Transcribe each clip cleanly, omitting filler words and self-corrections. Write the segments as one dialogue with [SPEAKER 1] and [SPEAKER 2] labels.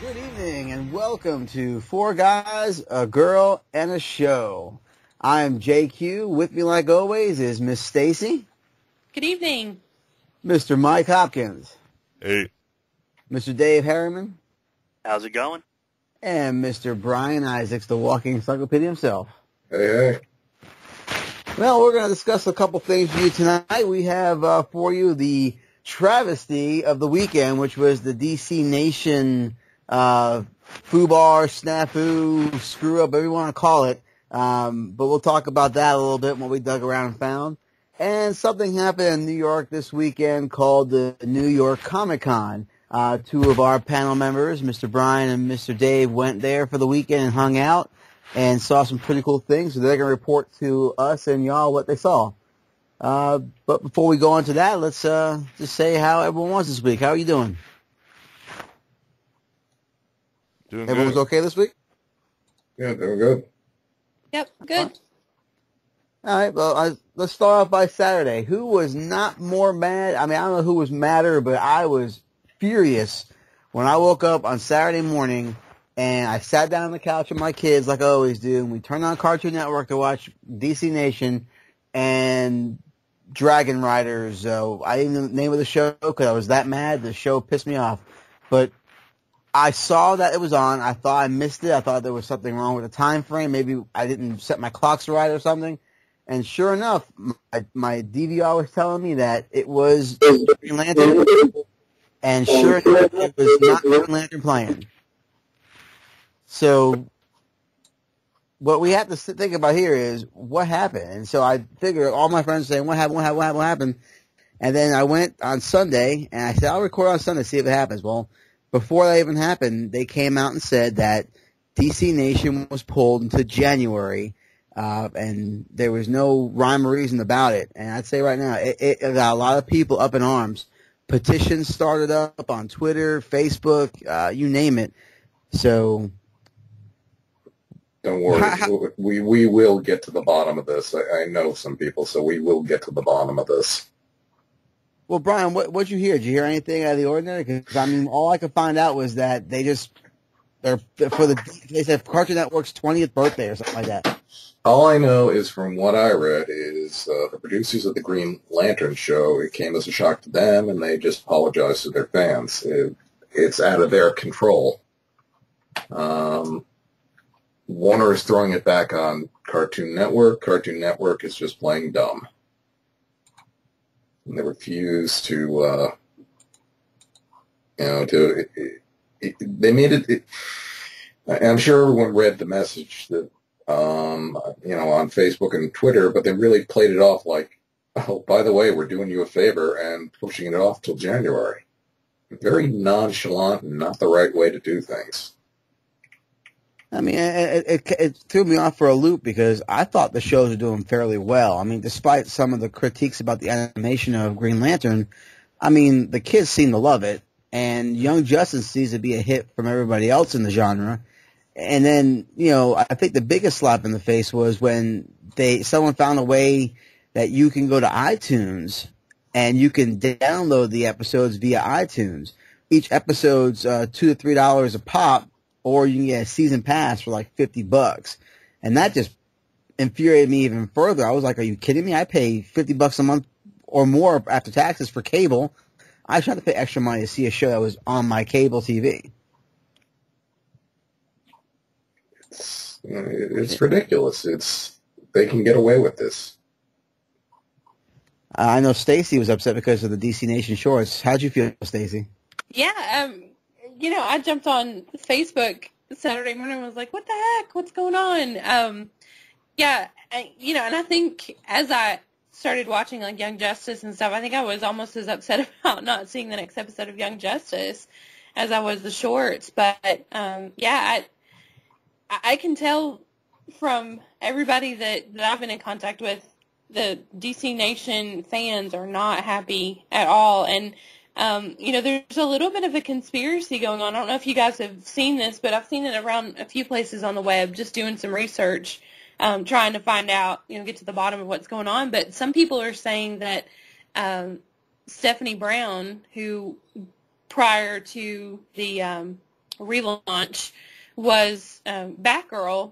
[SPEAKER 1] Good evening and welcome to Four Guys, a Girl, and a Show. I'm JQ. With me, like always, is Miss Stacy.
[SPEAKER 2] Good evening.
[SPEAKER 1] Mr. Mike Hopkins.
[SPEAKER 3] Hey.
[SPEAKER 1] Mr. Dave Harriman.
[SPEAKER 4] How's it going?
[SPEAKER 1] And Mr. Brian Isaacs, the walking encyclopedia himself.
[SPEAKER 3] Hey.
[SPEAKER 1] Well, we're going to discuss a couple things for you tonight. We have for you the travesty of the weekend, which was the DC Nation foobar, snafu, screw up, whatever you want to call it. But we'll talk about that a little bit and what we dug around and found. And something happened in New York this weekend called the New York Comic Con. Two of our panel members, Mr. Brian and Mr. Dave, went there for the weekend and hung out and saw some pretty cool things. So they're going to report to us and y'all what they saw. But before we go into that, let's just say how everyone was this week. How are you doing?
[SPEAKER 3] Doing
[SPEAKER 1] Everyone's
[SPEAKER 3] good.
[SPEAKER 1] okay this week?
[SPEAKER 3] Yeah, doing good.
[SPEAKER 2] Yep, good.
[SPEAKER 1] All right, well, let's start off by Saturday. Who was not more mad? I mean, I don't know who was madder, but I was furious when I woke up on Saturday morning and I sat down on the couch with my kids like I always do, and we turned on Cartoon Network to watch DC Nation and Dragon Riders. I didn't know the name of the show because I was that mad. The show pissed me off. But I saw that it was on. I thought I missed it. I thought there was something wrong with the time frame. Maybe I didn't set my clocks right or something. And sure enough, my DVR was telling me that it was Green Lantern. And sure enough, it was not Green Lantern playing. So what we have to think about here is what happened. And so I figured all my friends were saying, what happened? And then I went on Sunday, and I said, I'll record on Sunday, see if it happens. Well, before that even happened, they came out and said that DC Nation was pulled into January, and there was no rhyme or reason about it. And I'd say right now, it got a lot of people up in arms. Petitions started up on Twitter, Facebook, you name it. So
[SPEAKER 3] Don't worry. We will get to the bottom of this. I know some people, so we will get to the bottom of this.
[SPEAKER 1] Well, Brian, what'd you hear? Did you hear anything out of the ordinary? Because, I mean, all I could find out was that they said Cartoon Network's 20th birthday or something like that.
[SPEAKER 3] All I know is from what I read is the producers of the Green Lantern show, it came as a shock to them, and they just apologized to their fans. It's out of their control. Warner is throwing it back on Cartoon Network. Cartoon Network is just playing dumb. And they refuse to, they made it, I'm sure everyone read the message that, on Facebook and Twitter, but they really played it off like, oh, by the way, we're doing you a favor and pushing it off till January. Very nonchalant and not the right way to do things.
[SPEAKER 1] I mean, it threw me off for a loop because I thought the shows were doing fairly well. I mean, despite some of the critiques about the animation of Green Lantern, I mean, the kids seem to love it, and Young Justice seems to be a hit from everybody else in the genre. And then, I think the biggest slap in the face was when someone found a way that you can go to iTunes and you can download the episodes via iTunes. Each episode's $2 to $3 a pop. Or you can get a season pass for like $50. And that just infuriated me even further. I was like, are you kidding me? I pay $50 a month or more after taxes for cable. I tried to pay extra money to see a show that was on my cable TV.
[SPEAKER 3] It's ridiculous. They can get away with this.
[SPEAKER 1] I know Stacy was upset because of the DC Nation shorts. How'd you feel, Stacy?
[SPEAKER 2] Yeah, I jumped on Facebook Saturday morning and was like, what the heck? What's going on? And I think as I started watching like Young Justice and stuff, I think I was almost as upset about not seeing the next episode of Young Justice as I was the shorts. But, I can tell from everybody that I've been in contact with, the DC Nation fans are not happy at all. And there's a little bit of a conspiracy going on. I don't know if you guys have seen this, but I've seen it around a few places on the web, just doing some research, trying to find out, get to the bottom of what's going on. But some people are saying that Stephanie Brown, who prior to the relaunch was Batgirl.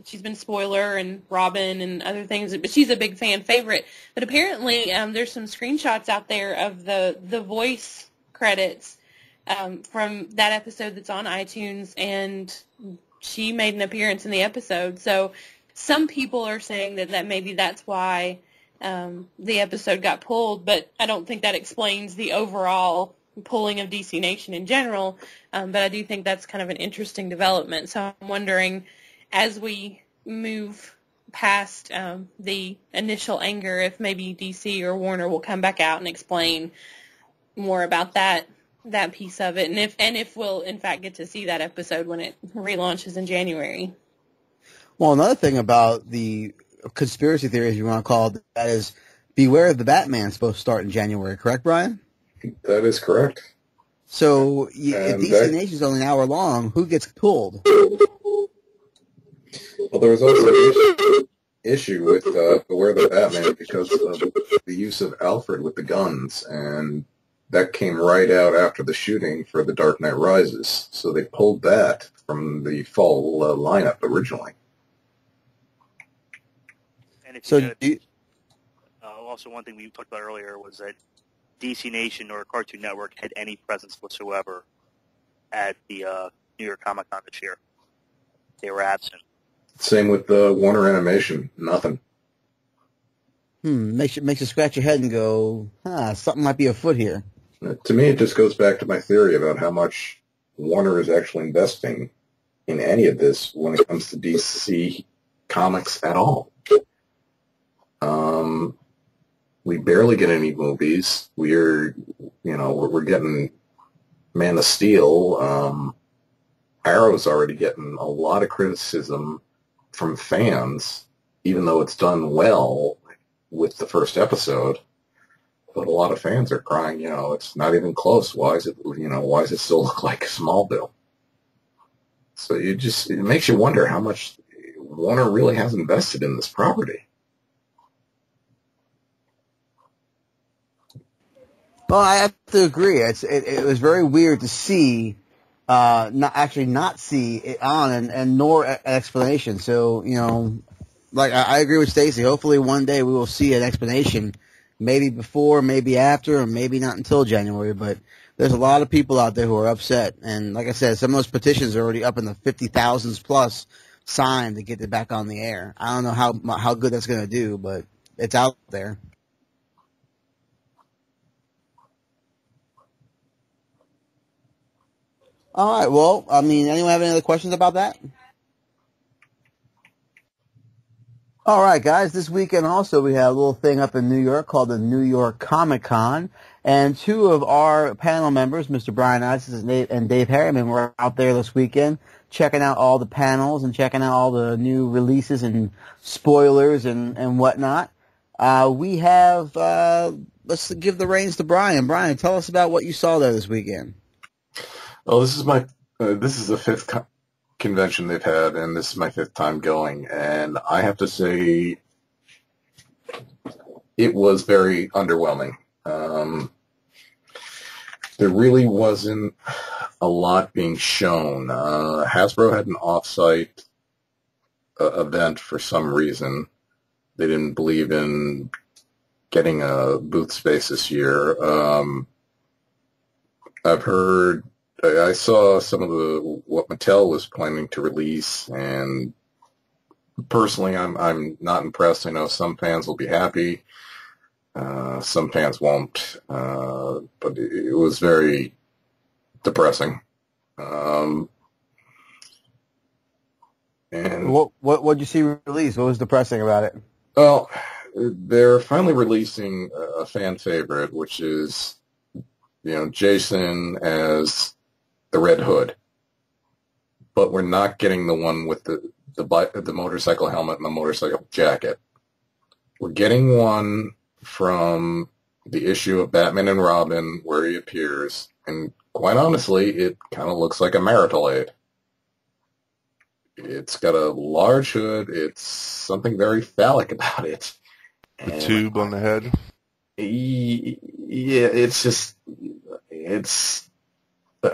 [SPEAKER 2] She's been Spoiler and Robin and other things, but she's a big fan favorite. But apparently there's some screenshots out there of the voice credits from that episode that's on iTunes, and she made an appearance in the episode. So some people are saying that maybe that's why the episode got pulled, but I don't think that explains the overall pulling of DC Nation in general. But I do think that's kind of an interesting development. So I'm wondering, as we move past the initial anger, if maybe DC or Warner will come back out and explain more about that piece of it, and if we'll in fact get to see that episode when it relaunches in January.
[SPEAKER 1] Well, another thing about the conspiracy theories you want to call it, that is, Beware of the Batman is supposed to start in January, correct, Brian?
[SPEAKER 3] That is correct.
[SPEAKER 1] So if DC Nation's only an hour long, who gets pulled?
[SPEAKER 3] Well, there was also an issue with Beware of the Batman because of the use of Alfred with the guns, and that came right out after the shooting for The Dark Knight Rises. So they pulled that from the fall lineup originally.
[SPEAKER 4] And if
[SPEAKER 1] So
[SPEAKER 4] also one thing we talked about earlier was that DC Nation or Cartoon Network had any presence whatsoever at the New York Comic Con this year. They were absent.
[SPEAKER 3] Same with Warner Animation. Nothing.
[SPEAKER 1] Makes you scratch your head and go, something might be afoot here.
[SPEAKER 3] To me, it just goes back to my theory about how much Warner is actually investing in any of this when it comes to DC Comics at all. We barely get any movies. We're getting Man of Steel. Arrow's already getting a lot of criticism from fans, even though it's done well with the first episode. But a lot of fans are crying, it's not even close. Why does it still look like Smallville? So it makes you wonder how much Warner really has invested in this property.
[SPEAKER 1] Well, I have to agree. It was very weird to see, not see it on and nor an explanation. So, I agree with Stacy. Hopefully one day we will see an explanation, maybe before, maybe after, or maybe not until January. But there's a lot of people out there who are upset. And like I said, some of those petitions are already up in the 50,000s plus signed to get it back on the air. I don't know how good that's going to do, but it's out there. All right. Well, anyone have any other questions about that? All right, guys. This weekend also we had a little thing up in New York called the New York Comic Con, and two of our panel members, Mr. Brian Isis and Dave Harriman, were out there this weekend checking out all the panels and checking out all the new releases and spoilers and whatnot. We have let's give the reins to Brian. Brian, tell us about what you saw there this weekend.
[SPEAKER 3] Well, this is the fifth convention they've had, and this is my fifth time going, and I have to say it was very underwhelming. There really wasn't a lot being shown. Hasbro had an off-site event for some reason. They didn't believe in getting a booth space this year. I saw some of what Mattel was planning to release, and personally, I'm not impressed. I know some fans will be happy, some fans won't, but it was very depressing. And
[SPEAKER 1] what did you see released? What was depressing about it?
[SPEAKER 3] Well, they're finally releasing a fan favorite, which is Jason as the Red Hood, but we're not getting the one with the motorcycle helmet and the motorcycle jacket. We're getting one from the issue of Batman and Robin where he appears, and quite honestly, it kind of looks like a marital aid. It's got a large hood. It's something very phallic about it.
[SPEAKER 5] The tube on the head?
[SPEAKER 3] Yeah, it's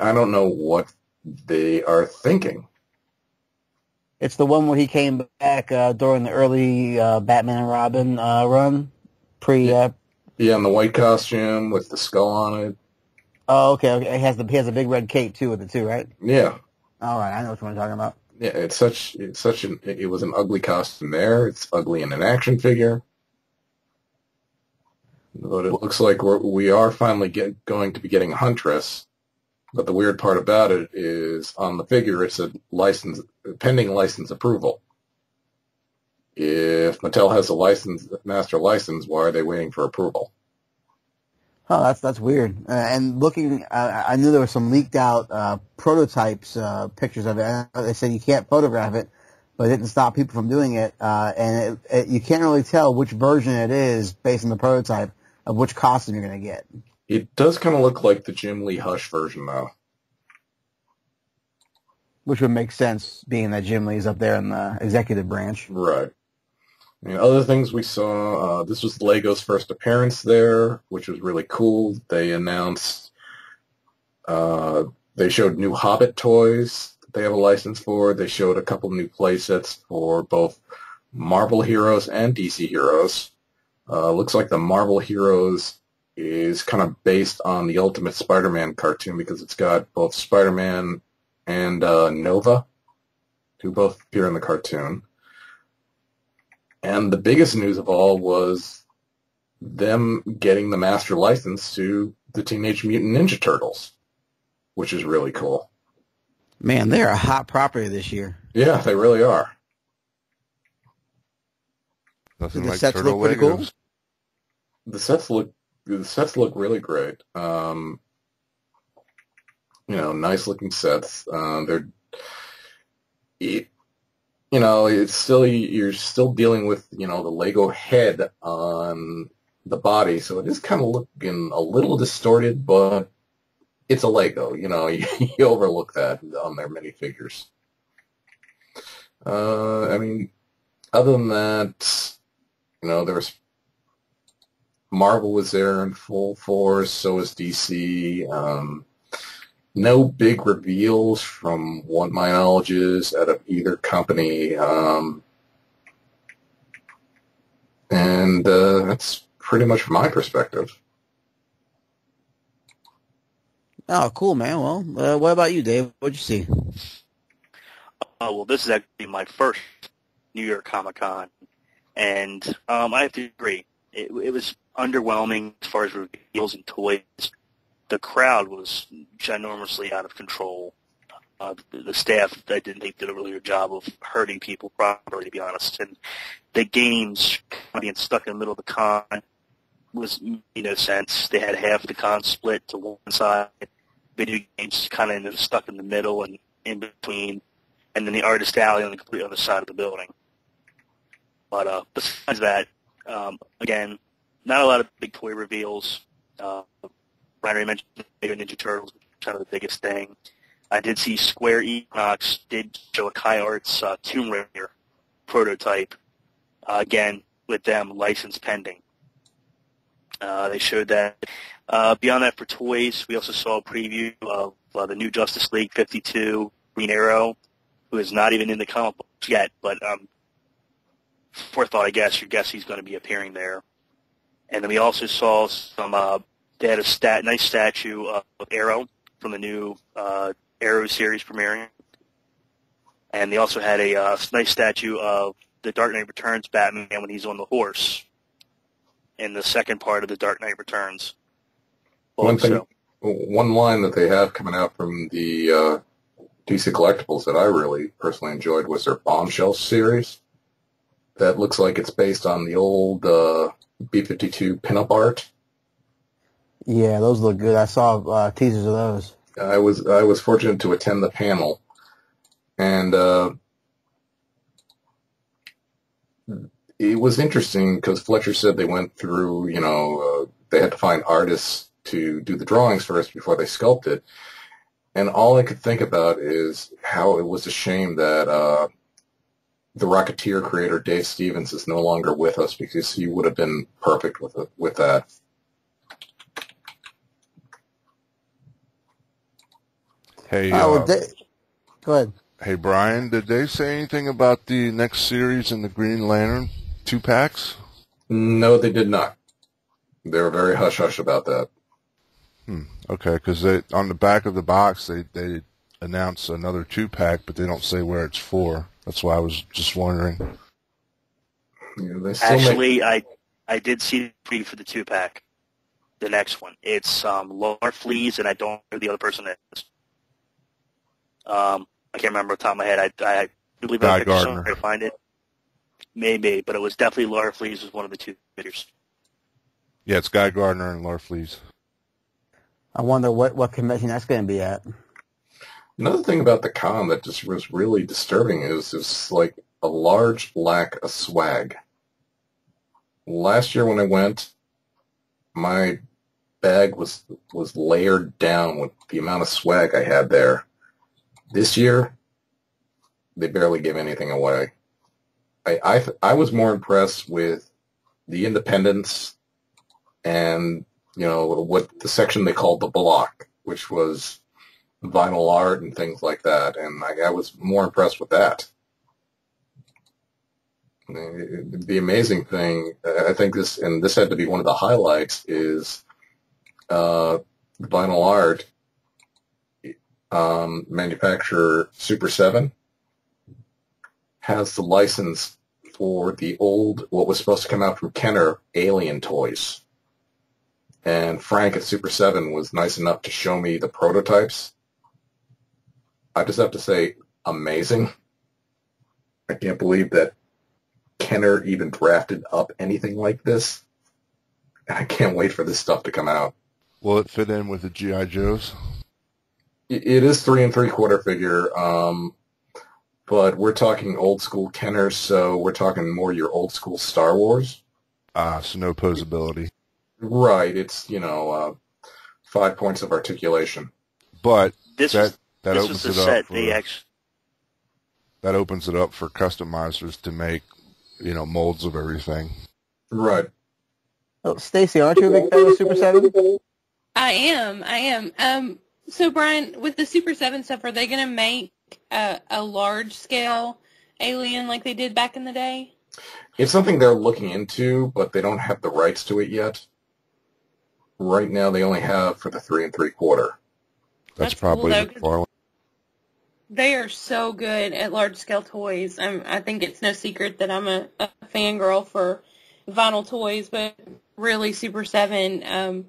[SPEAKER 3] I don't know what they are thinking.
[SPEAKER 1] It's the one where he came back during the early Batman and Robin run,
[SPEAKER 3] Yeah, in the white costume with the skull on it.
[SPEAKER 1] Oh, okay. He has a big red cape too with it too, right?
[SPEAKER 3] Yeah.
[SPEAKER 1] All right, I know what you're talking about.
[SPEAKER 3] Yeah, it was an ugly costume there. It's ugly in an action figure. But it looks like we are finally going to be getting Huntress. But the weird part about it is on the figure it said pending license approval. If Mattel has a master license, why are they waiting for approval?
[SPEAKER 1] Oh, that's weird. And looking, I knew there were some leaked out prototypes, pictures of it. They said you can't photograph it, but it didn't stop people from doing it. And you can't really tell which version it is based on the prototype of which costume you're going to get.
[SPEAKER 3] It does kind of look like the Jim Lee Hush version, though.
[SPEAKER 1] Which would make sense, being that Jim Lee's up there in the executive branch.
[SPEAKER 3] Right. I mean, other things we saw, this was Lego's first appearance there, which was really cool. They announced, they showed new Hobbit toys that they have a license for. They showed a couple new play sets for both Marvel Heroes and DC Heroes. Looks like the Marvel Heroes is kind of based on the Ultimate Spider-Man cartoon because it's got both Spider-Man and Nova, who both appear in the cartoon. And the biggest news of all was them getting the master license to the Teenage Mutant Ninja Turtles, which is really cool.
[SPEAKER 1] Man, they're a hot property this year.
[SPEAKER 3] Yeah, they really are.
[SPEAKER 5] Nothing
[SPEAKER 1] Do the
[SPEAKER 5] like
[SPEAKER 1] sets
[SPEAKER 5] turtle
[SPEAKER 1] look pretty
[SPEAKER 5] Legos.
[SPEAKER 1] cool?
[SPEAKER 3] The sets look really great. Nice looking sets. It's still, you're still dealing with, the Lego head on the body, so it is kind of looking a little distorted, but it's a Lego, you overlook that on their minifigures. Other than that, there was Marvel was there in full force, so was DC. No big reveals from what my knowledge is out of either company. And that's pretty much from my perspective.
[SPEAKER 1] Oh, cool, man. Well, what about you, Dave? What'd you see?
[SPEAKER 4] Well, this is actually my first New York Comic Con, and I have to agree. It was underwhelming as far as reveals and toys. The crowd was ginormously out of control. The staff, I didn't think, did a really good job of herding people properly, to be honest. And the games being stuck in the middle of the con made no sense. They had half the con split to one side, video games kind of stuck in the middle and in between, and then the artist alley on the complete other side of the building. But besides that, again, not a lot of big toy reveals. Ryan mentioned Lego Ninja Turtles, kind of the biggest thing. I did see Square Enix did show a Kai Arts Tomb Raider prototype, again, with them license pending. They showed that. Beyond that, for toys, we also saw a preview of the new Justice League 52 Green Arrow, who is not even in the comic books yet, but forethought, I guess, your guess he's going to be appearing there. And then we also saw some, they had a nice statue of Arrow from the new Arrow series premiering. And they also had a nice statue of the Dark Knight Returns Batman when he's on the horse in the second part of the Dark Knight Returns.
[SPEAKER 3] One line that they have coming out from the DC Collectibles that I really personally enjoyed was their Bombshell series. That looks like it's based on the old B-52 pinup art.
[SPEAKER 1] Yeah, those look good. I saw teasers of those.
[SPEAKER 3] I was fortunate to attend the panel, and it was interesting because Fletcher said they went through, they had to find artists to do the drawings first before they sculpted, and all I could think about is how it was a shame that the Rocketeer creator Dave Stevens is no longer with us, because he would have been perfect with that.
[SPEAKER 5] Hey,
[SPEAKER 1] Well, go ahead.
[SPEAKER 5] hey, Brian, did they say anything about the next series in the Green Lantern 2-packs?
[SPEAKER 3] No, they did not. They were very hush-hush about that.
[SPEAKER 5] Okay, because on the back of the box, they announce another 2-pack, but they don't say where it's for. That's why I was just wondering.
[SPEAKER 3] They still
[SPEAKER 4] Actually, I did see the preview for the 2-pack. The next one. It's Laura Flees, and I don't know who the other person is. I can't remember off the top of my head. I believe
[SPEAKER 5] Guy
[SPEAKER 4] I
[SPEAKER 5] Gardner.
[SPEAKER 4] to find it. Maybe, but it was definitely Laura Flees was one of the two bidders.
[SPEAKER 5] Yeah, it's Guy Gardner and Laura Flees.
[SPEAKER 1] I wonder what convention that's going to be at.
[SPEAKER 3] Another thing about the con that just was really disturbing is like a large lack of swag. Last year when I went, my bag was layered down with the amount of swag I had there. This year, they barely gave anything away. I was more impressed with the independents and, what the section they called the block, which was vinyl art and things like that, and I was more impressed with that. The amazing thing, I think this had to be one of the highlights, is the vinyl art manufacturer Super 7 has the license for the old, what was supposed to come out from Kenner, Alien toys. And Frank at Super 7 was nice enough to show me the prototypes. I just have to say, amazing. I can't believe that Kenner even drafted up anything like this. I can't wait for this stuff to come out.
[SPEAKER 5] Will it fit in with the G.I. Joes?
[SPEAKER 3] It is 3 3/4 figure, but we're talking old school Kenner, so we're talking more your old school Star Wars.
[SPEAKER 5] So no posability.
[SPEAKER 3] Right, it's 5 points of articulation.
[SPEAKER 5] But
[SPEAKER 4] This
[SPEAKER 5] that
[SPEAKER 4] was
[SPEAKER 5] opens
[SPEAKER 4] the
[SPEAKER 5] it
[SPEAKER 4] set
[SPEAKER 5] up for
[SPEAKER 4] they actually.
[SPEAKER 5] that opens it up for customizers to make molds of everything.
[SPEAKER 3] Right.
[SPEAKER 1] Oh, Stacy, aren't you a big fan of Super 7?
[SPEAKER 2] I am. So Brian, with the Super 7 stuff, are they going to make a large scale alien like they did back in the day?
[SPEAKER 3] It's something they're looking into, but they don't have the rights to it yet. Right now, they only have for the 3 3/4.
[SPEAKER 5] That's
[SPEAKER 2] That's cool,
[SPEAKER 5] probably
[SPEAKER 2] though,
[SPEAKER 5] McFarlane.
[SPEAKER 2] They are so good at large scale toys. I think it's no secret that I'm a fangirl for vinyl toys, but really Super 7,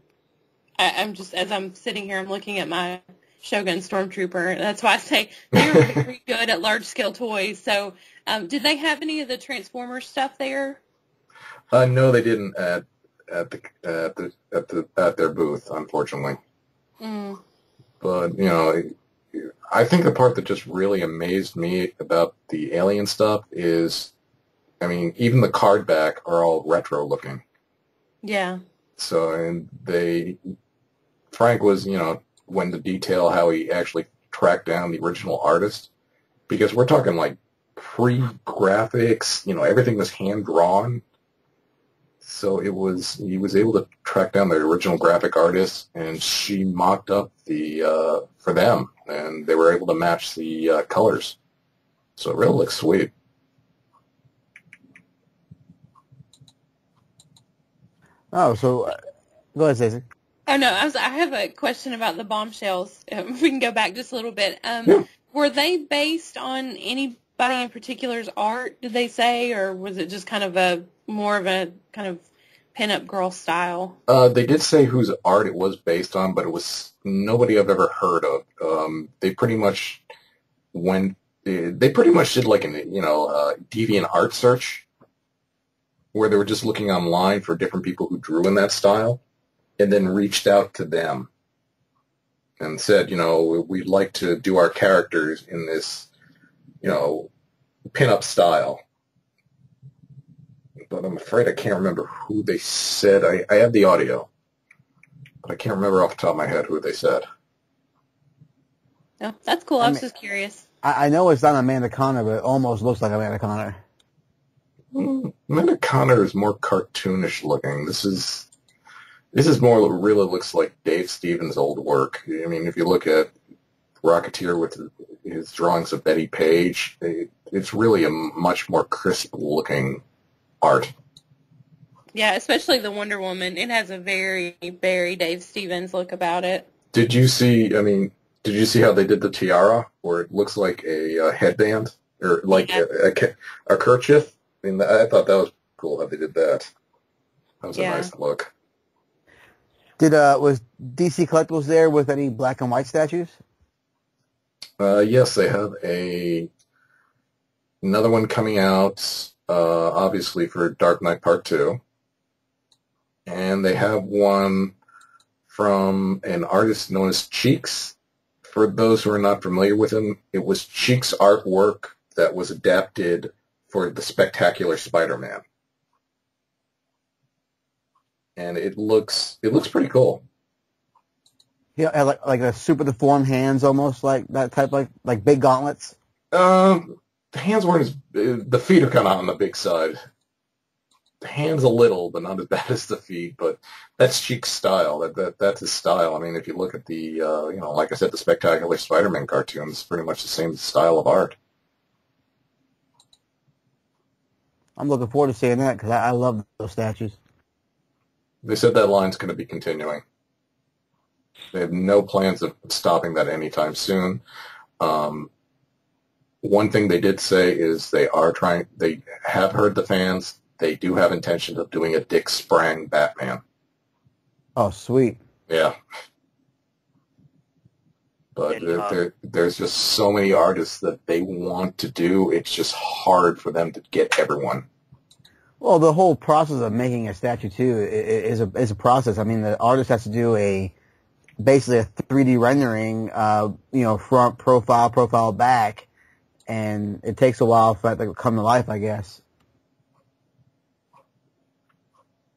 [SPEAKER 2] I'm just, as I'm sitting here, I'm looking at my Shogun Stormtrooper. That's why I say they're very good at large scale toys. So, did they have any of the Transformers stuff there?
[SPEAKER 3] No, they didn't at their booth, unfortunately.
[SPEAKER 2] Mm.
[SPEAKER 3] But I think the part that just really amazed me about the alien stuff is, even the card back are all retro looking.
[SPEAKER 2] Yeah.
[SPEAKER 3] So, and Frank was, went to detail how he actually tracked down the original artist, because we're talking like pre-graphics, everything was hand-drawn. So he was able to track down the original graphic artist, and she mocked up for them, and they were able to match the colors. So it really looks sweet.
[SPEAKER 1] Oh, so go ahead, Stacey.
[SPEAKER 2] Oh no, I have a question about the bombshells. If we can go back just a little bit.
[SPEAKER 3] Yeah.
[SPEAKER 2] Were they based on anybody in particular's art, did they say, or was it just kind of more of a kind of pinup girl style?
[SPEAKER 3] They did say whose art it was based on, but it was nobody I've ever heard of. They pretty much did like an deviant art search, where they were just looking online for different people who drew in that style, and then reached out to them and said, we'd like to do our characters in this, pinup style. But I'm afraid I can't remember who they said. I have the audio, but I can't remember off the top of my head who they said.
[SPEAKER 2] No, that's cool. I was just curious.
[SPEAKER 1] I know it's not Amanda Connor, but it almost looks like Amanda Connor.
[SPEAKER 3] Amanda Connor is more cartoonish looking. This is more really looks like Dave Stevens' old work. If you look at Rocketeer with his drawings of Betty Page. It's really a much more crisp looking art.
[SPEAKER 2] Yeah, especially the Wonder Woman. It has a very, very Dave Stevens look about it.
[SPEAKER 3] Did you see how they did the tiara, where it looks like a headband or like a kerchief? I mean, I thought that was cool how they did that. That was a nice look.
[SPEAKER 1] Was DC Collectibles there with any black and white statues?
[SPEAKER 3] Yes, they have another one coming out, obviously for Dark Knight Part 2. And they have one from an artist known as Cheeks. For those who are not familiar with him, it was Cheeks' artwork that was adapted for the Spectacular Spider-Man. And it looks pretty cool.
[SPEAKER 1] Yeah, like a super deformed hands, almost like that type, like big gauntlets.
[SPEAKER 3] The hands weren't the feet are kind of on the big side. The hands a little, but not as bad as the feet. But that's Cheek's style. That's his style. I mean, if you look at the like I said, the Spectacular Spider-Man cartoons, it's pretty much the same style of art.
[SPEAKER 1] I'm looking forward to seeing that because I love those statues.
[SPEAKER 3] They said that line's going to be continuing. They have no plans of stopping that anytime soon. One thing they did say is they have heard the fans. They do have intention of doing a Dick Sprang Batman.
[SPEAKER 1] Oh, sweet.
[SPEAKER 3] Yeah. But there's just so many artists that they want to do. It's just hard for them to get everyone.
[SPEAKER 1] Well, the whole process of making a statue too is a process. I mean, the artist has to do basically a 3D rendering, front profile back, and it takes a while for that to come to life, I guess.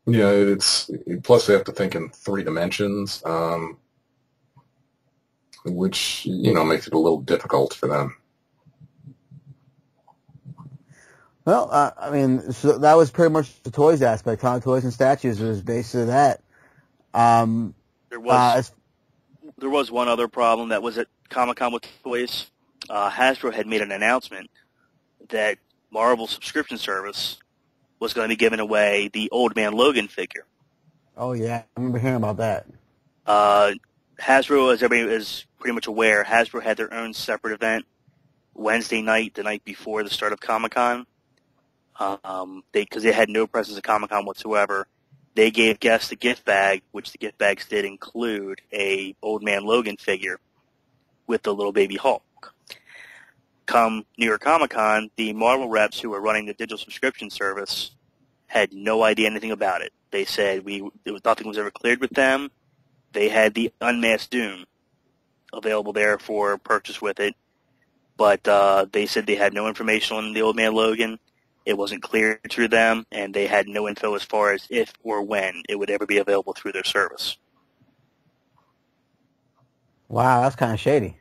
[SPEAKER 3] Yeah, plus they have to think in 3 dimensions, which makes it a little difficult for them.
[SPEAKER 1] Well, I mean, so that was pretty much the toys aspect. Toys and statues was basically that.
[SPEAKER 4] There was one other problem that was at Comic-Con with toys. Hasbro had made an announcement that Marvel subscription service was going to be giving away the Old Man Logan figure.
[SPEAKER 1] Oh, yeah. I remember hearing about that.
[SPEAKER 4] Hasbro, as everybody is pretty much aware, Hasbro had their own separate event Wednesday night, the night before the start of Comic-Con. Because they had no presence at Comic-Con whatsoever. They gave guests a gift bag, which the gift bags did include a Old Man Logan figure with the little baby Hulk. Come New York Comic-Con, the Marvel reps who were running the digital subscription service had no idea anything about it. They said nothing was ever cleared with them. They had the Unmasked Doom available there for purchase with it, but they said they had no information on the Old Man Logan. It wasn't clear to them, and they had no info as far as if or when it would ever be available through their service.
[SPEAKER 1] Wow, that's kind of shady.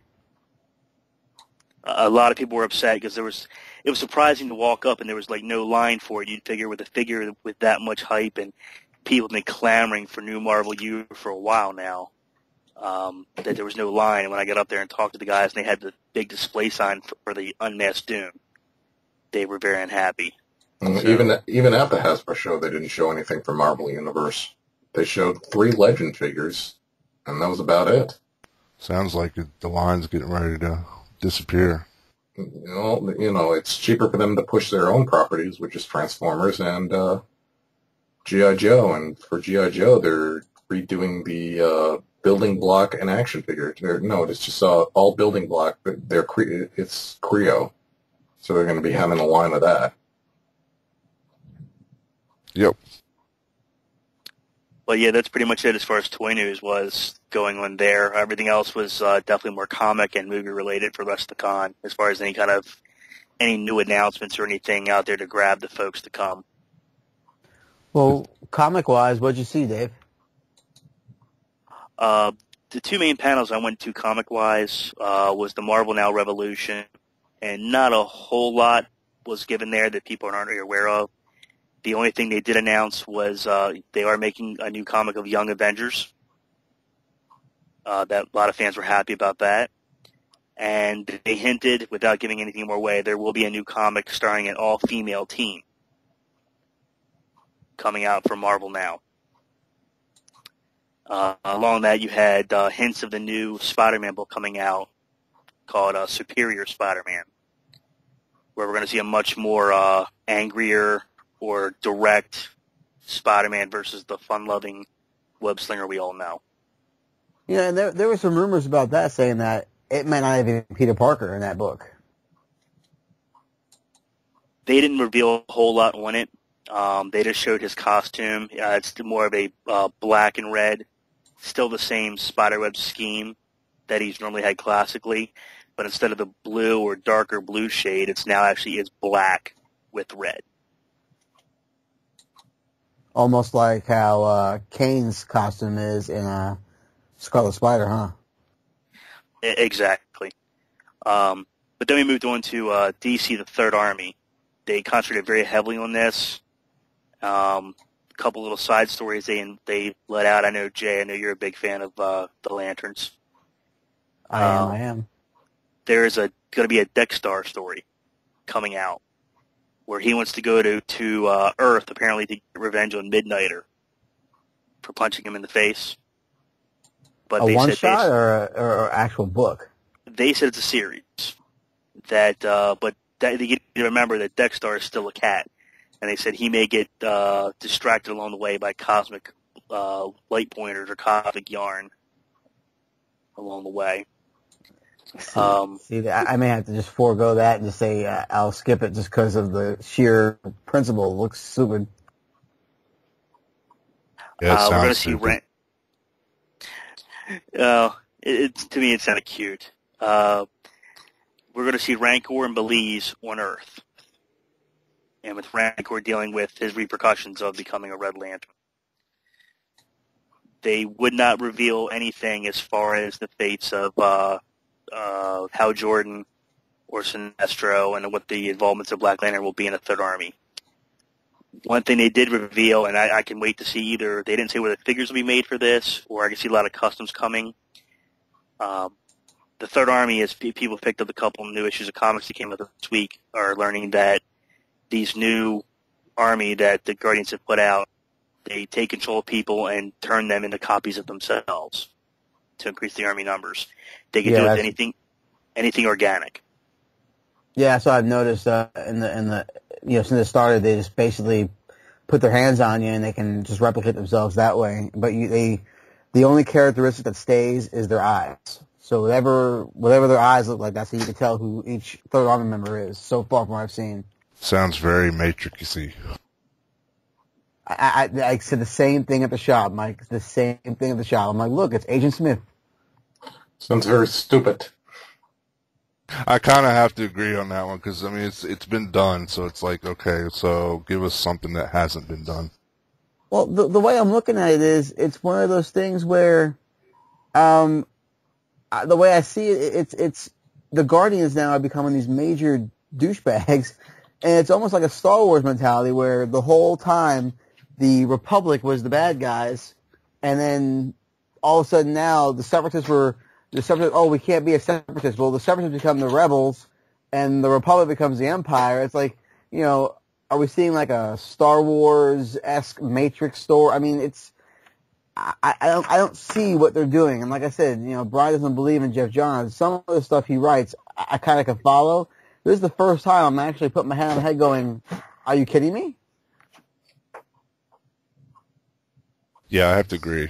[SPEAKER 4] A lot of people were upset because it was surprising to walk up and there was like no line for it. You'd figure with a figure with that much hype and people have been clamoring for new Marvel U for a while now, that there was no line. And when I got up there and talked to the guys and they had the big display sign for the Unmasked Doom, they were very unhappy.
[SPEAKER 3] Even at the Hasbro show, they didn't show anything for Marvel Universe. They showed 3 Legend figures, and that was about it.
[SPEAKER 5] Sounds like the line's getting ready to disappear.
[SPEAKER 3] It's cheaper for them to push their own properties, which is Transformers and G.I. Joe. And for G.I. Joe, they're redoing the building block and action figure. It's just all building block, but it's Creo. So they're going to be having a line of that.
[SPEAKER 5] Yep.
[SPEAKER 4] Well, yeah, that's pretty much it as far as toy news was going on there. Everything else was definitely more comic and movie related for the rest of the con, as far as any new announcements or anything out there to grab the folks to come.
[SPEAKER 1] Well, comic-wise, what'd you see, Dave?
[SPEAKER 4] The 2 main panels I went to comic-wise was the Marvel Now Revolution, and not a whole lot was given there that people aren't already aware of. The only thing they did announce was they are making a new comic of Young Avengers. That a lot of fans were happy about that. And they hinted, without giving anything more away, there will be a new comic starring an all-female team coming out from Marvel now. Along that, you had hints of the new Spider-Man book coming out called Superior Spider-Man, where we're going to see a much more angrier or direct Spider-Man versus the fun-loving web-slinger we all know.
[SPEAKER 1] Yeah, and there were some rumors about that saying that it might not even be Peter Parker in that book.
[SPEAKER 4] They didn't reveal a whole lot on it. They just showed his costume. It's more of a black and red, still the same spiderweb scheme that he's normally had classically, but instead of the blue or darker blue shade, it's now actually is black with red.
[SPEAKER 1] Almost like how Kane's costume is in Scarlet Spider, huh?
[SPEAKER 4] Exactly. But then we moved on to DC, the Third Army. They concentrated very heavily on this. A couple little side stories they let out. I know, Jay, I know you're a big fan of the Lanterns.
[SPEAKER 1] I am.
[SPEAKER 4] There is going to be a Dexter story coming out where he wants to go to Earth, apparently, to get revenge on Midnighter for punching him in the face. But
[SPEAKER 1] A one-shot or an actual book?
[SPEAKER 4] They said it's a series. But you need to remember that Dexter is still a cat. And they said he may get distracted along the way by cosmic light pointers or cosmic yarn along the way.
[SPEAKER 1] See, I may have to just forego that and just say I'll skip it just because of the sheer principle. It looks stupid.
[SPEAKER 5] Yeah, it sounds
[SPEAKER 4] we're going to
[SPEAKER 5] stupid.
[SPEAKER 4] see to me, it sounded cute. We're going to see Rancor and Belize on Earth. And with Rancor dealing with his repercussions of becoming a Red Lantern. They would not reveal anything as far as the fates of Hal Jordan or Sinestro and what the involvements of Black Lantern will be in the Third Army. One thing they did reveal, and I can wait to see either, they didn't say where the figures will be made for this, or I can see a lot of customs coming. The Third Army, as people picked up a couple new issues of comics that came out this week, are learning that these new army that the Guardians have put out, they take control of people and turn them into copies of themselves to increase the army numbers. They can do with anything organic.
[SPEAKER 1] Yeah, so I've noticed in the since it started, they just basically put their hands on you and they can just replicate themselves that way. But the only characteristic that stays is their eyes. So whatever their eyes look like, that's how you can tell who each Third Army member is. So far from what I've seen.
[SPEAKER 5] Sounds very Matrix-y.
[SPEAKER 1] I said the same thing at the shop, Mike. The same thing at the shop. I'm like, look, it's Agent Smith.
[SPEAKER 3] Sounds very stupid.
[SPEAKER 5] I kind of have to agree on that one because, I mean, it's been done, so it's like, okay, so give us something that hasn't been done.
[SPEAKER 1] Well, the way I'm looking at it is, it's one of those things where, the way I see it, it's the Guardians now are becoming these major douchebags, and it's almost like a Star Wars mentality where the whole time the Republic was the bad guys, and then all of a sudden now the Separatists, we can't be a Separatist. Well, the Separatists become the rebels, and the Republic becomes the Empire. It's like, are we seeing like a Star Wars-esque Matrix story? I mean, I don't see what they're doing. And like I said, Brian doesn't believe in Jeff Johns. Some of the stuff he writes, I kind of can follow. This is the first time I'm actually putting my hand on my head going, are you kidding me?
[SPEAKER 5] Yeah, I have to agree.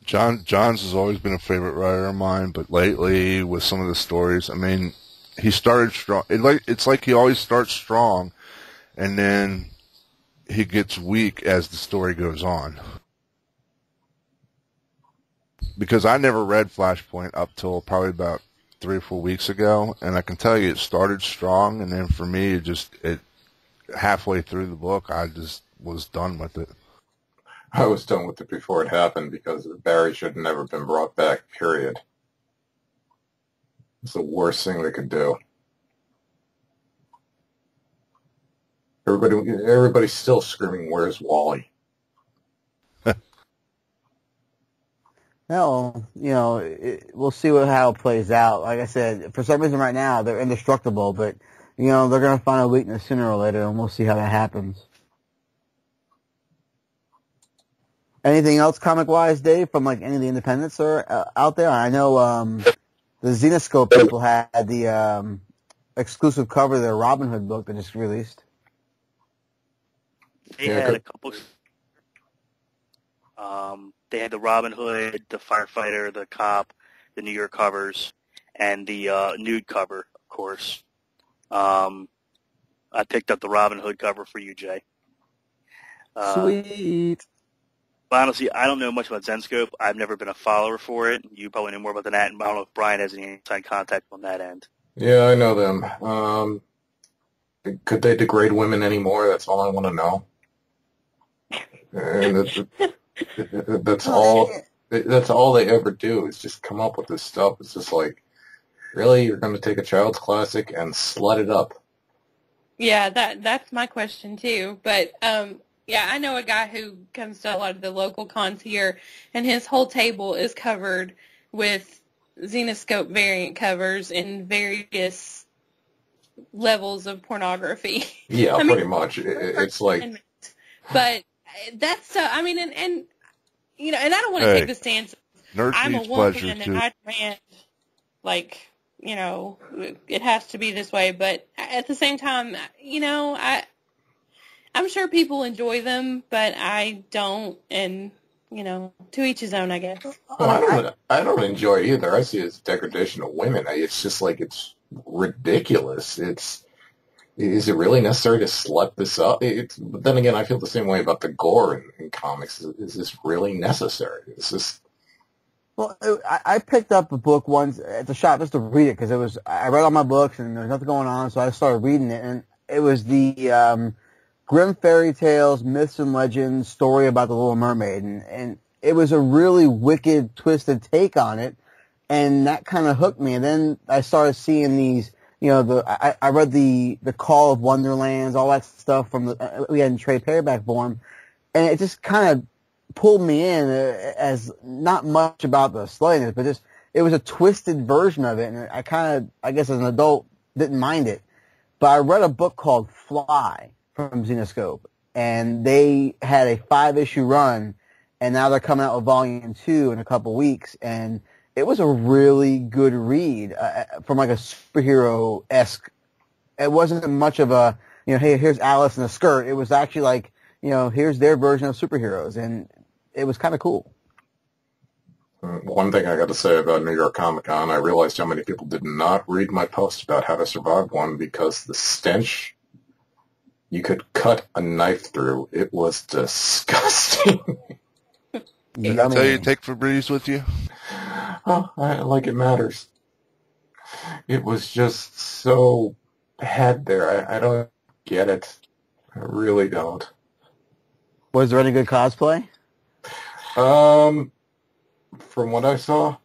[SPEAKER 5] Johns has always been a favorite writer of mine, but lately with some of the stories, I mean, he started strong. It's like he always starts strong, and then he gets weak as the story goes on. Because I never read Flashpoint up till probably about 3 or 4 weeks ago, and I can tell you it started strong, and then for me, it halfway through the book, I just was done with it.
[SPEAKER 3] I was done with it before it happened because Barry should have never been brought back, period. It's the worst thing they could do. Everybody's still screaming, "Where's Wally?"
[SPEAKER 1] Well, we'll see how it plays out. Like I said, for some reason right now they're indestructible, but they're going to find a weakness sooner or later, and we'll see how that happens. Anything else comic-wise, Dave, from like any of the independents are out there? I know the Zenoscope people had the exclusive cover of their Robin Hood book that just released.
[SPEAKER 4] They had a couple. They had the Robin Hood, the Firefighter, the Cop, the New York covers, and the nude cover, of course. I picked up the Robin Hood cover for you, Jay.
[SPEAKER 1] Sweet.
[SPEAKER 3] Uh,
[SPEAKER 4] Honestly, I don't know much about Zenscope. I've never been a follower for it. You probably know more about that, and I don't know if Brian has any inside contact on that end.
[SPEAKER 3] Yeah, I know them. Could they degrade women anymore? That's all I want to know. And that's all. That's all they ever do is just come up with this stuff. It's just like, really, you're going to take a child's classic and slut it up?
[SPEAKER 2] Yeah, that's my question too. But yeah, I know a guy who comes to a lot of the local cons here, and his whole table is covered with Zenoscope variant covers in various levels of pornography.
[SPEAKER 3] Yeah,
[SPEAKER 2] I mean,
[SPEAKER 3] pretty much. It's like,
[SPEAKER 2] but that's I mean, and and I don't want to take the stance.
[SPEAKER 5] Nerd
[SPEAKER 2] I'm a
[SPEAKER 5] needs
[SPEAKER 2] woman
[SPEAKER 5] pleasure,
[SPEAKER 2] and
[SPEAKER 5] too.
[SPEAKER 2] I demand, like, it has to be this way. But at the same time, I'm sure people enjoy them, but I don't. And, to each his own, I guess.
[SPEAKER 3] well, I don't enjoy it either. I see it as degradation of women. It's just like, it's ridiculous. Is it really necessary to slut this up? But then again, I feel the same way about the gore in comics. Is this really necessary? Is this?
[SPEAKER 1] Well, I picked up a book once at the shop just to read it because I read all my books and there was nothing going on, so I started reading it, and it was the Grimm Fairy Tales, Myths and Legends story about the Little Mermaid, and it was a really wicked, twisted take on it, and that kind of hooked me. And then I started seeing these, I read the Call of Wonderlands, all that stuff from we had in trade paperback form, and it just kind of pulled me in as not much about the sluttiness, but just it was a twisted version of it, and I kind of, I guess as an adult, didn't mind it. But I read a book called Fly from Zenoscope, and they had a 5-issue run, and now they're coming out with volume 2 in a couple weeks, and it was a really good read from like a superhero-esque. It wasn't much of a, hey, here's Alice in a skirt. It was actually like, here's their version of superheroes, and it was kind of cool.
[SPEAKER 3] One thing I got to say about New York Comic Con, I realized how many people did not read my post about how to survive one because the stench, you could cut a knife through. It was disgusting.
[SPEAKER 5] Did I tell you to take Febreze with you?
[SPEAKER 3] Oh, like it matters. It was just so bad there. I don't get it. I really don't.
[SPEAKER 1] Was there any good cosplay?
[SPEAKER 3] From what I saw,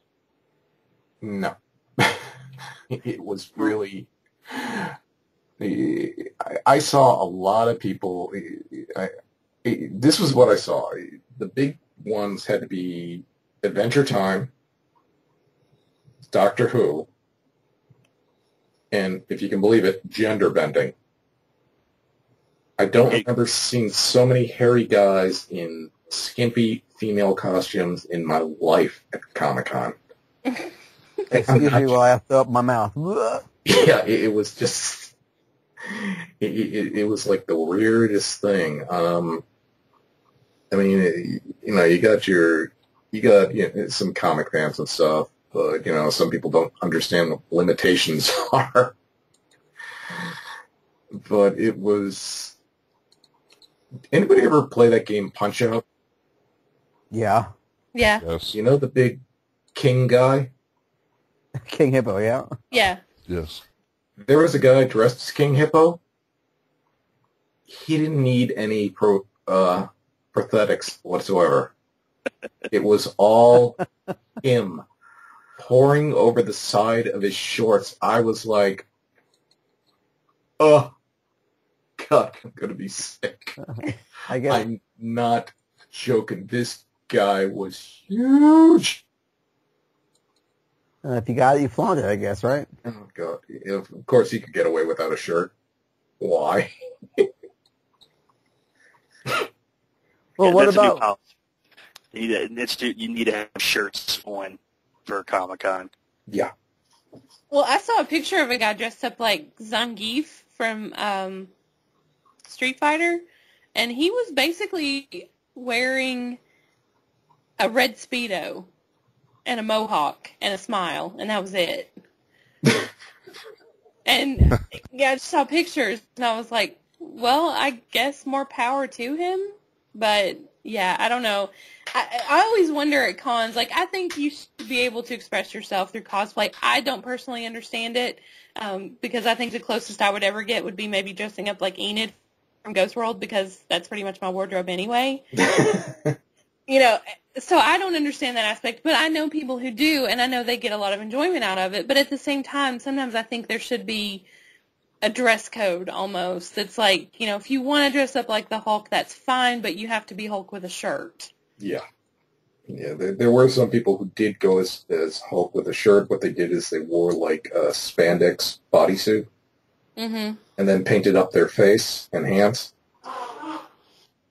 [SPEAKER 3] no. It was really. I saw a lot of people. This was what I saw. The big ones had to be Adventure Time, Doctor Who, and if you can believe it, gender bending. I don't remember seeing so many hairy guys in skimpy female costumes in my life at Comic-Con.
[SPEAKER 1] Excuse me while I fill up my mouth.
[SPEAKER 3] Yeah, it was just, it was like the weirdest thing. I mean, you got some comic fans and stuff, but, some people don't understand what limitations are. But it was, anybody ever play that game Punch-Out?
[SPEAKER 1] Yeah.
[SPEAKER 2] Yeah.
[SPEAKER 5] Yes.
[SPEAKER 3] You know the big king guy?
[SPEAKER 1] King Hippo, yeah.
[SPEAKER 2] Yeah.
[SPEAKER 5] Yes.
[SPEAKER 3] There was a guy dressed as King Hippo. He didn't need any prosthetics whatsoever. It was all him pouring over the side of his shorts. I was like, oh, God, I'm going to be sick.
[SPEAKER 1] I guess.
[SPEAKER 3] I'm not joking. This guy was huge.
[SPEAKER 1] If you got it, you flaunt it, I guess, right?
[SPEAKER 3] Oh God! Of course, he could get away without a shirt. Why?
[SPEAKER 1] Well, what
[SPEAKER 4] that's a new
[SPEAKER 1] about?
[SPEAKER 4] policy. You need to have shirts on for Comic-Con.
[SPEAKER 3] Yeah.
[SPEAKER 2] Well, I saw a picture of a guy dressed up like Zangief from Street Fighter, and he was basically wearing a red Speedo and a mohawk and a smile, and that was it. And yeah, I just saw pictures, and I was like, well, I guess more power to him. But yeah, I don't know. I always wonder at cons, like, I think you should be able to express yourself through cosplay. I don't personally understand it, because I think the closest I would ever get would be maybe dressing up like Enid from Ghost World, because that's pretty much my wardrobe anyway. You know, so I don't understand that aspect, but I know people who do, and I know they get a lot of enjoyment out of it. But at the same time, sometimes I think there should be a dress code almost. It's like, you know, if you want to dress up like the Hulk, that's fine, but you have to be Hulk with a shirt.
[SPEAKER 3] Yeah. Yeah, there were some people who did go as Hulk with a shirt. What they did is they wore like a spandex bodysuit
[SPEAKER 2] Mm-hmm.
[SPEAKER 3] and then painted up their face and hands.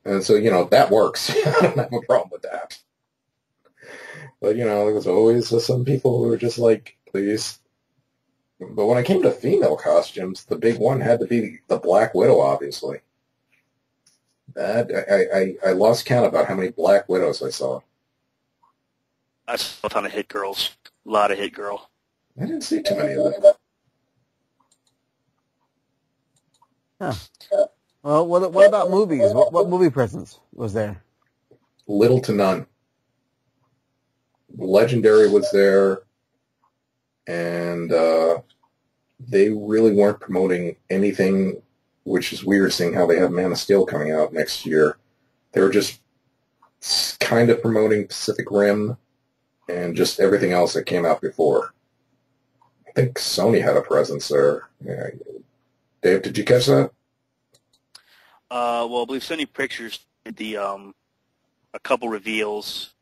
[SPEAKER 3] And so, you know, that works. I don't have a problem with that. But, you know, there was always some people who were just like, please. But when it came to female costumes, the big one had to be the Black Widow, obviously. I lost count about how many Black Widows I saw.
[SPEAKER 4] I saw a ton of Hit Girls. A lot of Hit Girl.
[SPEAKER 3] I didn't see too many of them.
[SPEAKER 1] Huh. Well, what about movies? What movie presence was there?
[SPEAKER 3] Little to none. Legendary was there, and they really weren't promoting anything, which is weird seeing how they have Man of Steel coming out next year. They were just kind of promoting Pacific Rim and just everything else that came out before. I think Sony had a presence there. Yeah. Dave, did you catch that?
[SPEAKER 4] Well, I believe Sony Pictures did a couple reveals.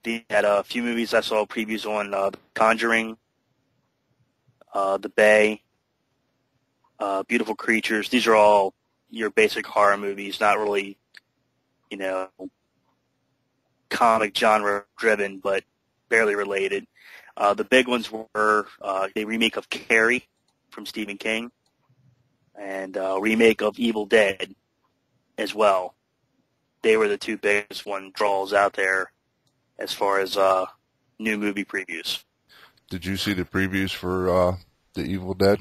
[SPEAKER 4] They had a few movies I saw previews on, The Conjuring, The Bay, Beautiful Creatures. These are all your basic horror movies, not really, you know, comic genre driven, but barely related. The big ones were a remake of Carrie from Stephen King and a remake of Evil Dead as well. They were the two biggest one draws out there as far as new movie previews.
[SPEAKER 5] Did you see the previews for the Evil Dead?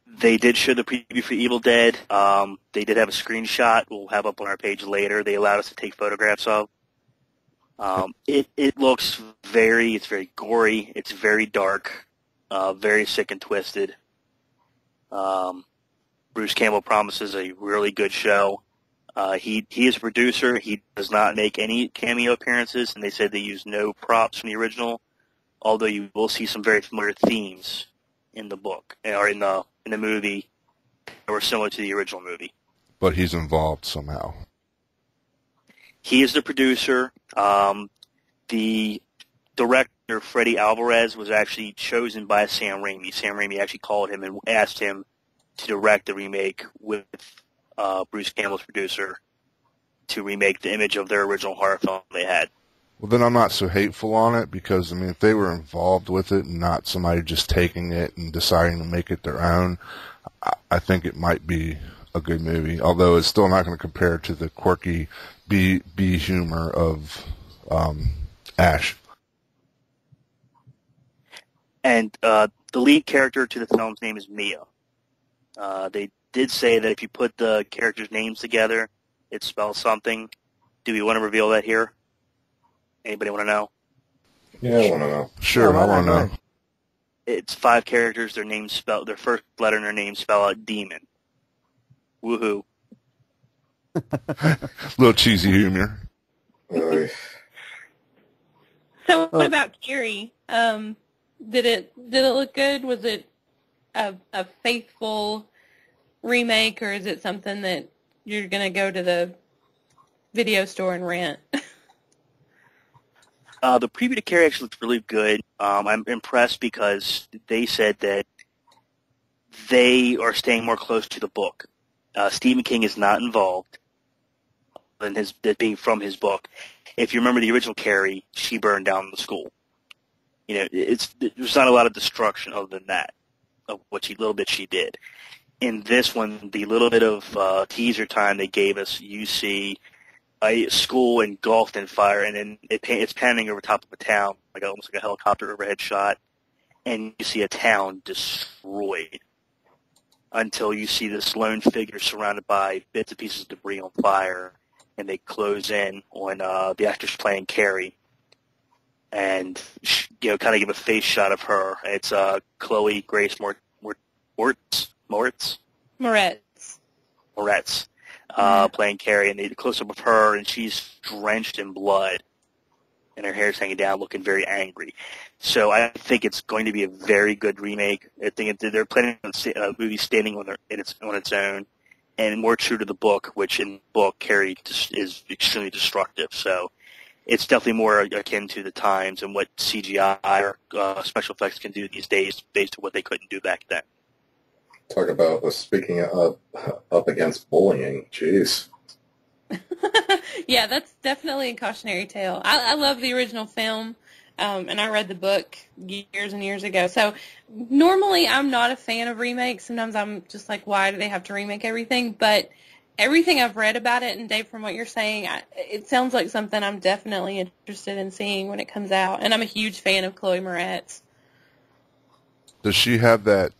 [SPEAKER 4] They did show the preview for Evil Dead. They did have a screenshot we'll have up on our page later. They allowed us to take photographs of. It looks it's very gory. It's very dark, very sick and twisted. Bruce Campbell promises a really good show. He is a producer. He does not make any cameo appearances, and they said they use no props from the original, although you will see some very familiar themes in the book, or in the movie, that were similar to the original movie.
[SPEAKER 5] But he's involved somehow.
[SPEAKER 4] He is the producer. The director, Freddie Alvarez, was actually chosen by Sam Raimi. Sam Raimi actually called him and asked him to direct the remake with Bruce Campbell's producer to remake the image of their original horror film they had.
[SPEAKER 5] Well, then I'm not so hateful on it because, I mean, if they were involved with it and not somebody just taking it and deciding to make it their own, I think it might be a good movie, although it's still not going to compare to the quirky B humor of Ash.
[SPEAKER 4] And the lead character to the film's name is Mia. They did say that if you put the characters' names together, it spells something. Do we want to reveal that here? Anybody want to know?
[SPEAKER 3] Yeah, I want to know.
[SPEAKER 5] Sure, I want to know.
[SPEAKER 4] It's 5 characters. Their names spell their first letter in their name spell out demon. Woohoo!
[SPEAKER 5] Little cheesy humor.
[SPEAKER 2] So what about Carrie? Did it look good? Was it a faithful remake, or is it something that you're going to go to the video store and rent?
[SPEAKER 4] The preview to Carrie actually looked really good. I'm impressed because they said that they are staying more close to the book. Stephen King is not involved in that being from his book. If you remember the original Carrie, she burned down the school. There's not a lot of destruction other than that, of what little bit she did. In this one, the little bit of teaser time they gave us, you see a school engulfed in fire, and then it's panning over top of a town, almost like a helicopter overhead shot, and you see a town destroyed until you see this lone figure surrounded by bits and pieces of debris on fire, and they close in on the actress playing Carrie, and kind of give a face shot of her. It's Chloe Grace Moretz. Playing Carrie, and they close up of her, and she's drenched in blood, and her hair's hanging down, looking very angry. So I think it's going to be a very good remake. I think they're planning on a movie standing on its own, and more true to the book, which in the book Carrie is extremely destructive. So it's definitely more akin to the times and what CGI or special effects can do these days, based on what they couldn't do back then.
[SPEAKER 3] Talk about speaking up against bullying. Jeez.
[SPEAKER 2] Yeah, that's definitely a cautionary tale. I love the original film, and I read the book years and years ago. So normally I'm not a fan of remakes. Sometimes I'm just like, why do they have to remake everything? But everything I've read about it, and Dave, from what you're saying, it sounds like something I'm definitely interested in seeing when it comes out. And I'm a huge fan of Chloe Moretz.
[SPEAKER 5] Does she have that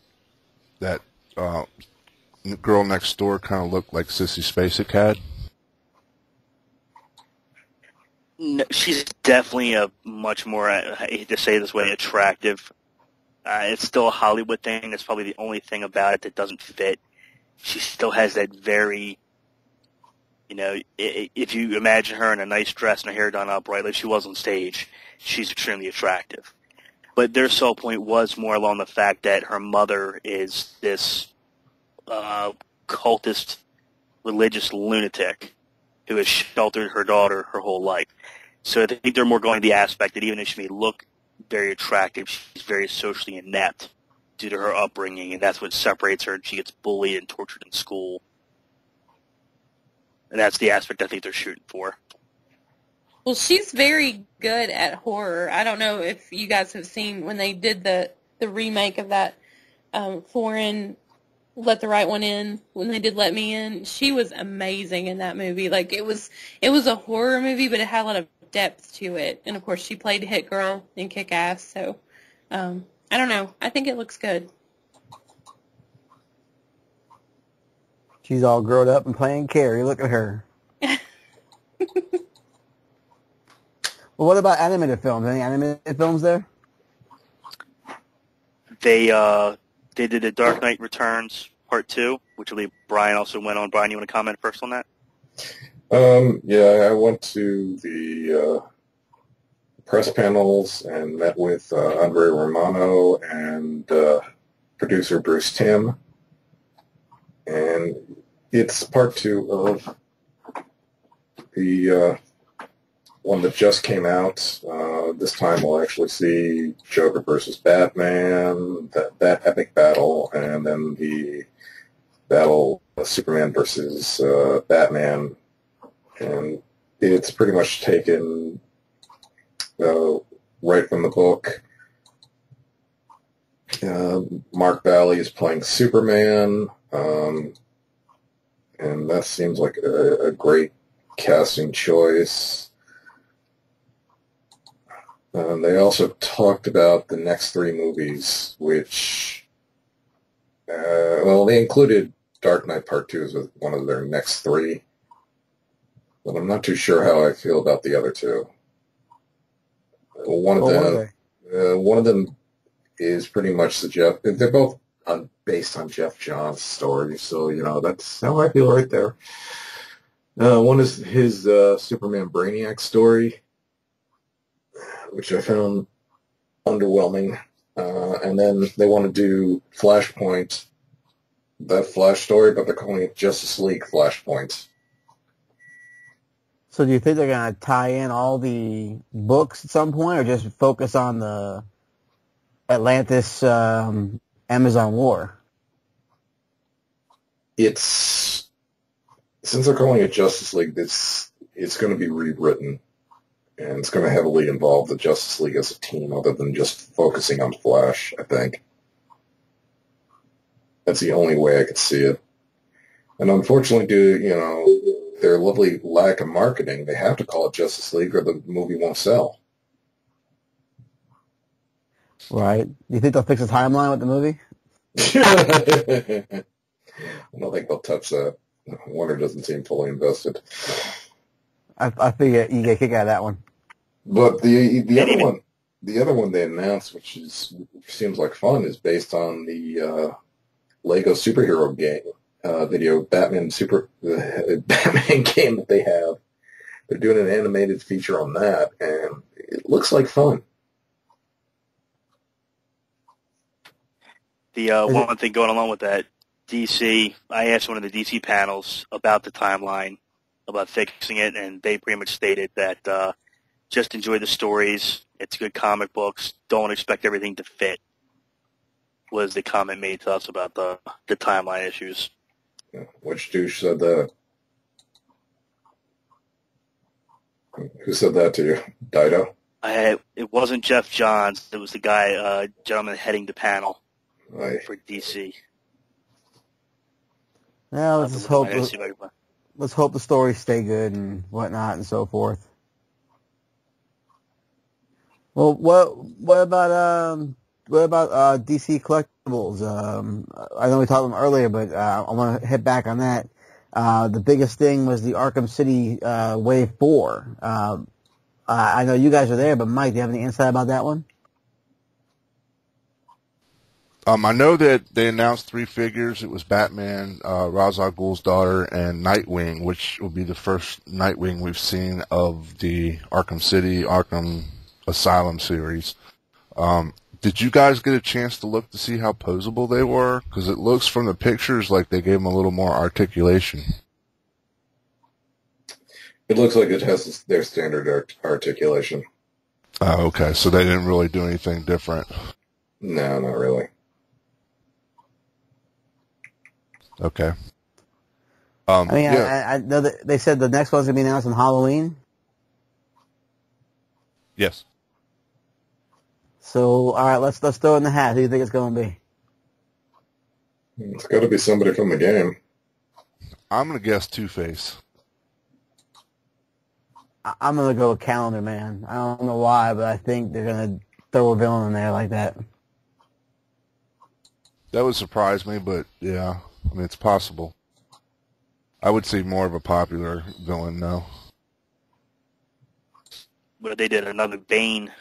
[SPEAKER 5] girl next door kind of look like Sissy Spacek had?
[SPEAKER 4] No, she's definitely a much more, I hate to say it this way, attractive. It's still a Hollywood thing. That's probably the only thing about it that doesn't fit. She still has that very, if you imagine her in a nice dress and her hair done up right like she was on stage, she's extremely attractive. But their sole point was more along the fact that her mother is this cultist religious lunatic who has sheltered her daughter her whole life. So I think they're more going to the aspect that even if she may look very attractive, she's very socially inept due to her upbringing, and that's what separates her, and she gets bullied and tortured in school. And that's the aspect I think they're shooting for.
[SPEAKER 2] Well, she's very good at horror. I don't know if you guys have seen when they did the remake of that foreign Let the Right One In, when they did Let Me In. She was amazing in that movie. Like, it was a horror movie, but it had a lot of depth to it. And, of course, she played Hit Girl in Kick-Ass. So, I don't know. I think it looks good.
[SPEAKER 1] She's all grown up and playing Carrie. Look at her. Well, what about animated films? Any animated films there?
[SPEAKER 4] They did The Dark Knight Returns Part 2, which I believe Brian also went on. Brian, you want to comment first on that?
[SPEAKER 3] Yeah, I went to the press panels and met with Andre Romano and producer Bruce Timm. And it's part 2 of the one that just came out. This time we'll actually see Joker versus Batman, that epic battle, and then the battle of Superman versus Batman. And it's pretty much taken right from the book. Mark Valley is playing Superman, and that seems like a great casting choice. They also talked about the next 3 movies, which, they included Dark Knight Part 2 as one of their next 3, but I'm not too sure how I feel about the other 2. One of them is pretty much they're both based on Jeff Johns' story, so, that's how I feel right there. One is his Superman Brainiac story, which I found underwhelming. And then they want to do Flashpoint, that Flash story, but they're calling it Justice League Flashpoint.
[SPEAKER 1] So do you think they're going to tie in all the books at some point, or just focus on the Atlantis Amazon War?
[SPEAKER 3] It's since they're calling it Justice League, it's going to be rewritten, and it's going to heavily involve the Justice League as a team, other than just focusing on Flash. I think that's the only way I could see it. And unfortunately, due to their lovely lack of marketing, they have to call it Justice League, or the movie won't sell.
[SPEAKER 1] Right. Do you think they'll fix the timeline with the movie?
[SPEAKER 3] I don't think they'll touch that. Warner doesn't seem fully invested.
[SPEAKER 1] I figure you get a kick out of that one.
[SPEAKER 3] But the other one they announced, which seems like fun, is based on the Lego superhero game video Batman game that they have. They're doing an animated feature on that, and it looks like fun.
[SPEAKER 4] The one thing going along with that, DC, I asked one of the DC panels about the timeline, about fixing it, and they pretty much stated that just enjoy the stories. It's good comic books. Don't expect everything to fit, was the comment made to us about the timeline issues.
[SPEAKER 3] Which douche said that? Who said that to you? Dido?
[SPEAKER 4] It wasn't Jeff Johns. It was the guy, gentleman heading the panel for DC.
[SPEAKER 1] Yeah, let's hope the stories stay good and whatnot and so forth. Well, what about DC collectibles? I know we talked about them earlier, but I want to hit back on that. The biggest thing was the Arkham City Wave 4. I know you guys are there, but Mike, do you have any insight about that one?
[SPEAKER 5] I know that they announced 3 figures. It was Batman, Ra's al Ghul's daughter, and Nightwing, which will be the first Nightwing we've seen of the Arkham City, Arkham Asylum series. Did you guys get a chance to look to see how posable they were? Because it looks from the pictures like they gave them a little more articulation.
[SPEAKER 3] It looks like it has their standard articulation.
[SPEAKER 5] Okay, so they didn't really do anything different.
[SPEAKER 3] No, not really.
[SPEAKER 5] Okay.
[SPEAKER 1] I know that they said the next one's going to be announced on Halloween.
[SPEAKER 5] Yes.
[SPEAKER 1] So, all right, let's throw it in the hat. Who do you think it's going to be?
[SPEAKER 3] It's got to be somebody from the game.
[SPEAKER 5] I'm going to guess Two-Face.
[SPEAKER 1] I'm going to go with Calendar Man. I don't know why, but I think they're going to throw a villain in there like that.
[SPEAKER 5] That would surprise me, but yeah, I mean, it's possible. I would see more of a popular villain now.
[SPEAKER 4] But if they did another Bane,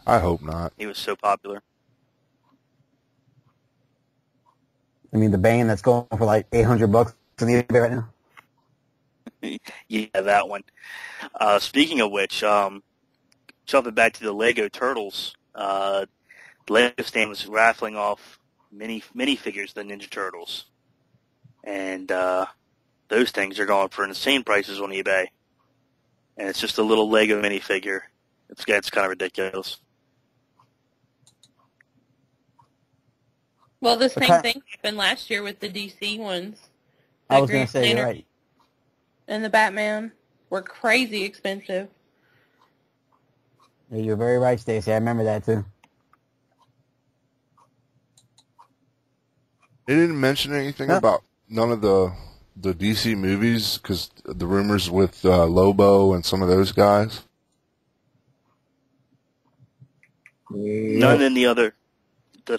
[SPEAKER 5] I hope not.
[SPEAKER 4] he was so popular.
[SPEAKER 1] I mean, the Bane that's going for like $800 on eBay right now.
[SPEAKER 4] Yeah, that one. Speaking of which, jumping back to the Lego Turtles, the Lego stand was raffling off mini figures of the Ninja Turtles, and those things are going for insane prices on eBay. And it's just a little Lego minifigure. It's kind of ridiculous.
[SPEAKER 2] Well, the same thing happened last year with the DC ones.
[SPEAKER 1] I was going to say, you're right.
[SPEAKER 2] And the Batman were crazy expensive.
[SPEAKER 1] Yeah, you're very right, Stacey. I remember that too.
[SPEAKER 5] They didn't mention anything about none of the DC movies, because the rumors with Lobo and some of those guys.
[SPEAKER 4] None in the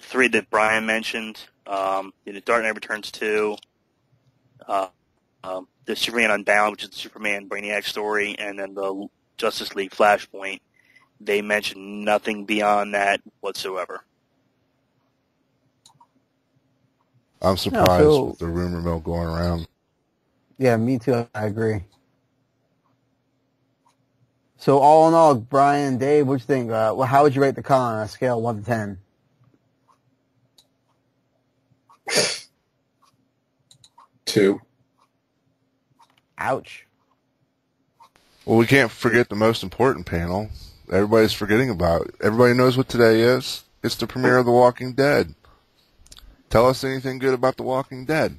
[SPEAKER 4] 3 that Brian mentioned. The Dark Knight Returns 2, the Superman Unbound, which is the Superman Brainiac story, and then the Justice League Flashpoint. They mentioned nothing beyond that whatsoever.
[SPEAKER 5] I'm surprised with the rumor mill going around.
[SPEAKER 1] Yeah, me too. I agree. So all in all, Brian and Dave, what do you think? How would you rate the con on a scale of 1 to 10?
[SPEAKER 3] Two.
[SPEAKER 1] Ouch.
[SPEAKER 5] Well, we can't forget the most important panel. Everybody's forgetting about. Everybody knows what today is. It's the premiere of The Walking Dead. Tell us anything good about The Walking Dead.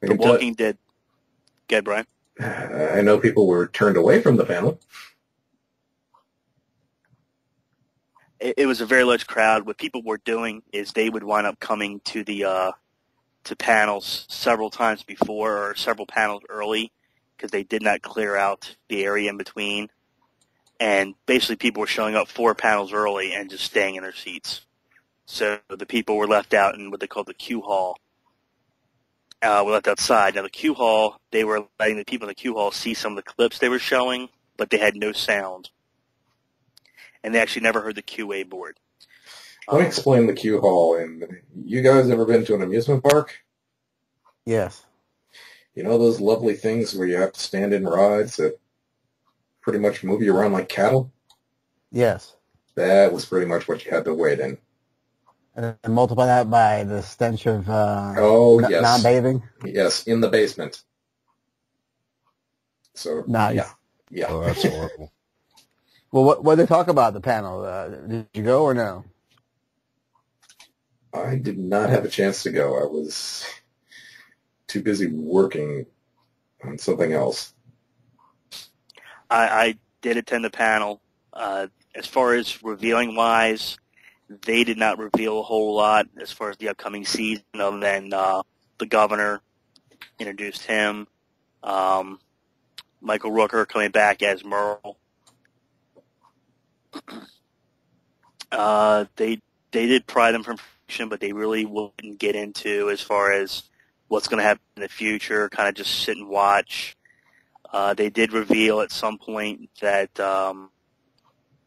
[SPEAKER 4] The Walking Dead. Go ahead, Brian.
[SPEAKER 3] I know people were turned away from the panel.
[SPEAKER 4] It was a very large crowd. What people were doing is they would wind up coming to the to panels several times before or several panels early because they did not clear out the area in between. And basically people were showing up 4 panels early and just staying in their seats. So the people were left out in what they call the queue hall. Were left outside. Now the queue hall, they were letting the people in the queue hall see some of the clips they were showing, but they had no sound. And they actually never heard the QA board.
[SPEAKER 3] Let me explain the queue hall. And you guys ever been to an amusement park?
[SPEAKER 1] Yes.
[SPEAKER 3] You know those lovely things where you have to stand in rides that pretty much move you around like cattle?
[SPEAKER 1] Yes.
[SPEAKER 3] That was pretty much what you had to wait in.
[SPEAKER 1] And multiply that by the stench of
[SPEAKER 3] yes.
[SPEAKER 1] non-bathing.
[SPEAKER 3] Yes, in the basement. So,
[SPEAKER 1] Nice.
[SPEAKER 3] Yeah.
[SPEAKER 5] Oh, that's horrible.
[SPEAKER 1] Well, what did they talk about at the panel? Did you go or no?
[SPEAKER 3] I did not have a chance to go. I was too busy working on something else.
[SPEAKER 4] I did attend the panel. As far as revealing wise, they did not reveal a whole lot as far as the upcoming season other than the governor introduced him. Michael Rooker coming back as Merle. They did pry them from information, but they really wouldn't get into as far as what's going to happen in the future, kind of just sit and watch. They did reveal at some point that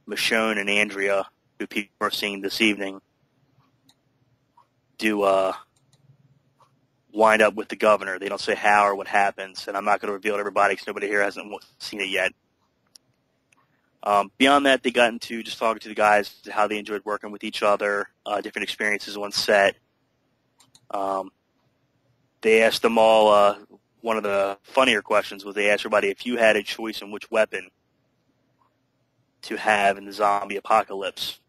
[SPEAKER 4] Michonne and Andrea, who people are seeing this evening, do wind up with the governor. They don't say how or what happens, and I'm not going to reveal it to everybody because nobody here hasn't seen it yet. Beyond that, they got into just talking to the guys, how they enjoyed working with each other, different experiences on set. They asked them all, one of the funnier questions was they asked everybody, if you had a choice in which weapon to have in the zombie apocalypse,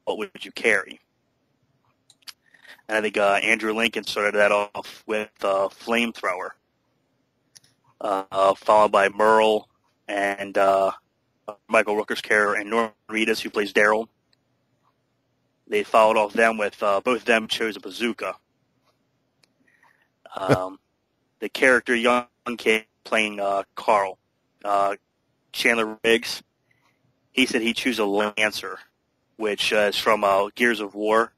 [SPEAKER 4] what would you carry? And I think Andrew Lincoln started that off with flamethrower, followed by Merle and Michael Rooker's character and Norman Reedus, who plays Daryl. They followed off them with both of them chose a bazooka. The character, young kid playing Carl, Chandler Riggs, he said he'd choose a Lancer, which is from Gears of War,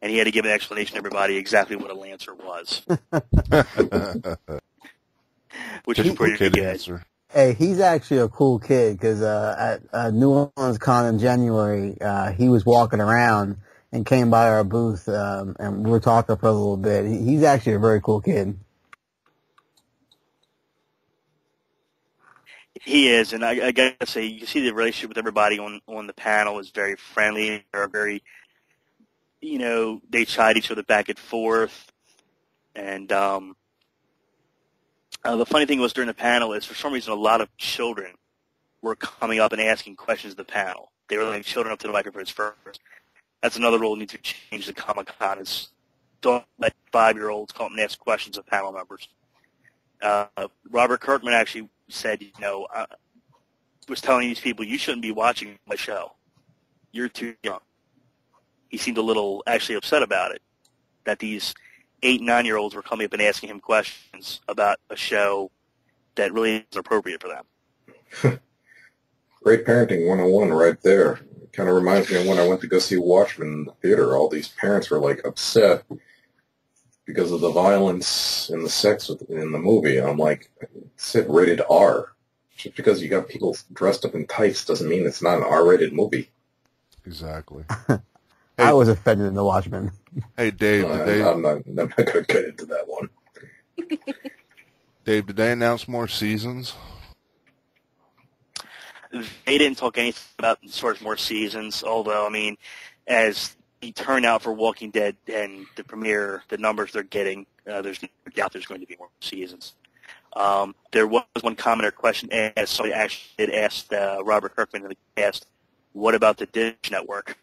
[SPEAKER 4] and he had to give an explanation to everybody exactly what a Lancer was. Which is pretty good.
[SPEAKER 5] Answer.
[SPEAKER 1] Hey, he's actually a cool kid because at New Orleans Con in January, he was walking around and came by our booth, and we were talking for a little bit. He's actually a very cool kid.
[SPEAKER 4] He is, and I gotta say, you can see the relationship with everybody on the panel is very friendly. They're very, they chide each other back and forth. And the funny thing was during the panel is for some reason a lot of children were coming up and asking questions of the panel. They were letting children up to the microphones first. That's another rule we need to change the Comic-Con is don't let 5-year-olds come up and ask questions of panel members. Robert Kirkman actually said, was telling these people, you shouldn't be watching my show. You're too young. He seemed a little actually upset about it, that these 8, 9-year-olds were coming up and asking him questions about a show that really isn't appropriate for them.
[SPEAKER 3] Great parenting 101 right there. It kind of reminds me of when I went to go see Watchmen in the theater. All these parents were upset because of the violence and the sex in the movie. And I'm like, it's rated R. Just because you got people dressed up in tights doesn't mean it's not an R-rated movie.
[SPEAKER 5] Exactly.
[SPEAKER 1] I was offended in The Watchmen.
[SPEAKER 5] Hey, Dave,
[SPEAKER 3] I'm not going to get into that one.
[SPEAKER 5] Dave, did they announce more seasons?
[SPEAKER 4] They didn't talk anything about as far as more seasons, although, as turnout for Walking Dead and the premiere, the numbers they're getting, there's no doubt there's going to be more seasons. There was one comment or question asked. Somebody actually did ask Robert Kirkman in the cast, what about the Dish Network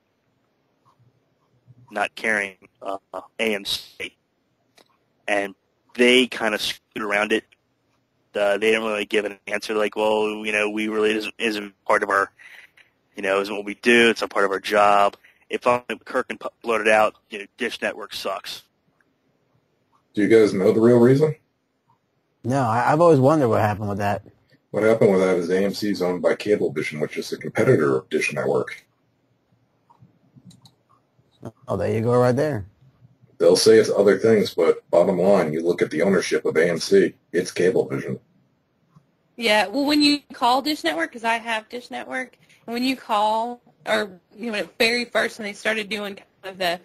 [SPEAKER 4] not carrying AMC? And they kind of screwed around it. They didn't really give an answer like, well, we really isn't part of our, isn't what we do. It's a part of our job. If Kirkman blurted out, Dish Network sucks.
[SPEAKER 3] Do you guys know the real reason?
[SPEAKER 1] No, I've always wondered what happened with that.
[SPEAKER 3] What happened with that is AMC is owned by Cablevision, which is a competitor of Dish Network.
[SPEAKER 1] Oh, there you go right there.
[SPEAKER 3] They'll say it's other things, but bottom line, you look at the ownership of AMC, it's Cablevision.
[SPEAKER 2] Yeah, well, when you call Dish Network, because I have Dish Network, and when you call, or at very first when they started doing kind of the,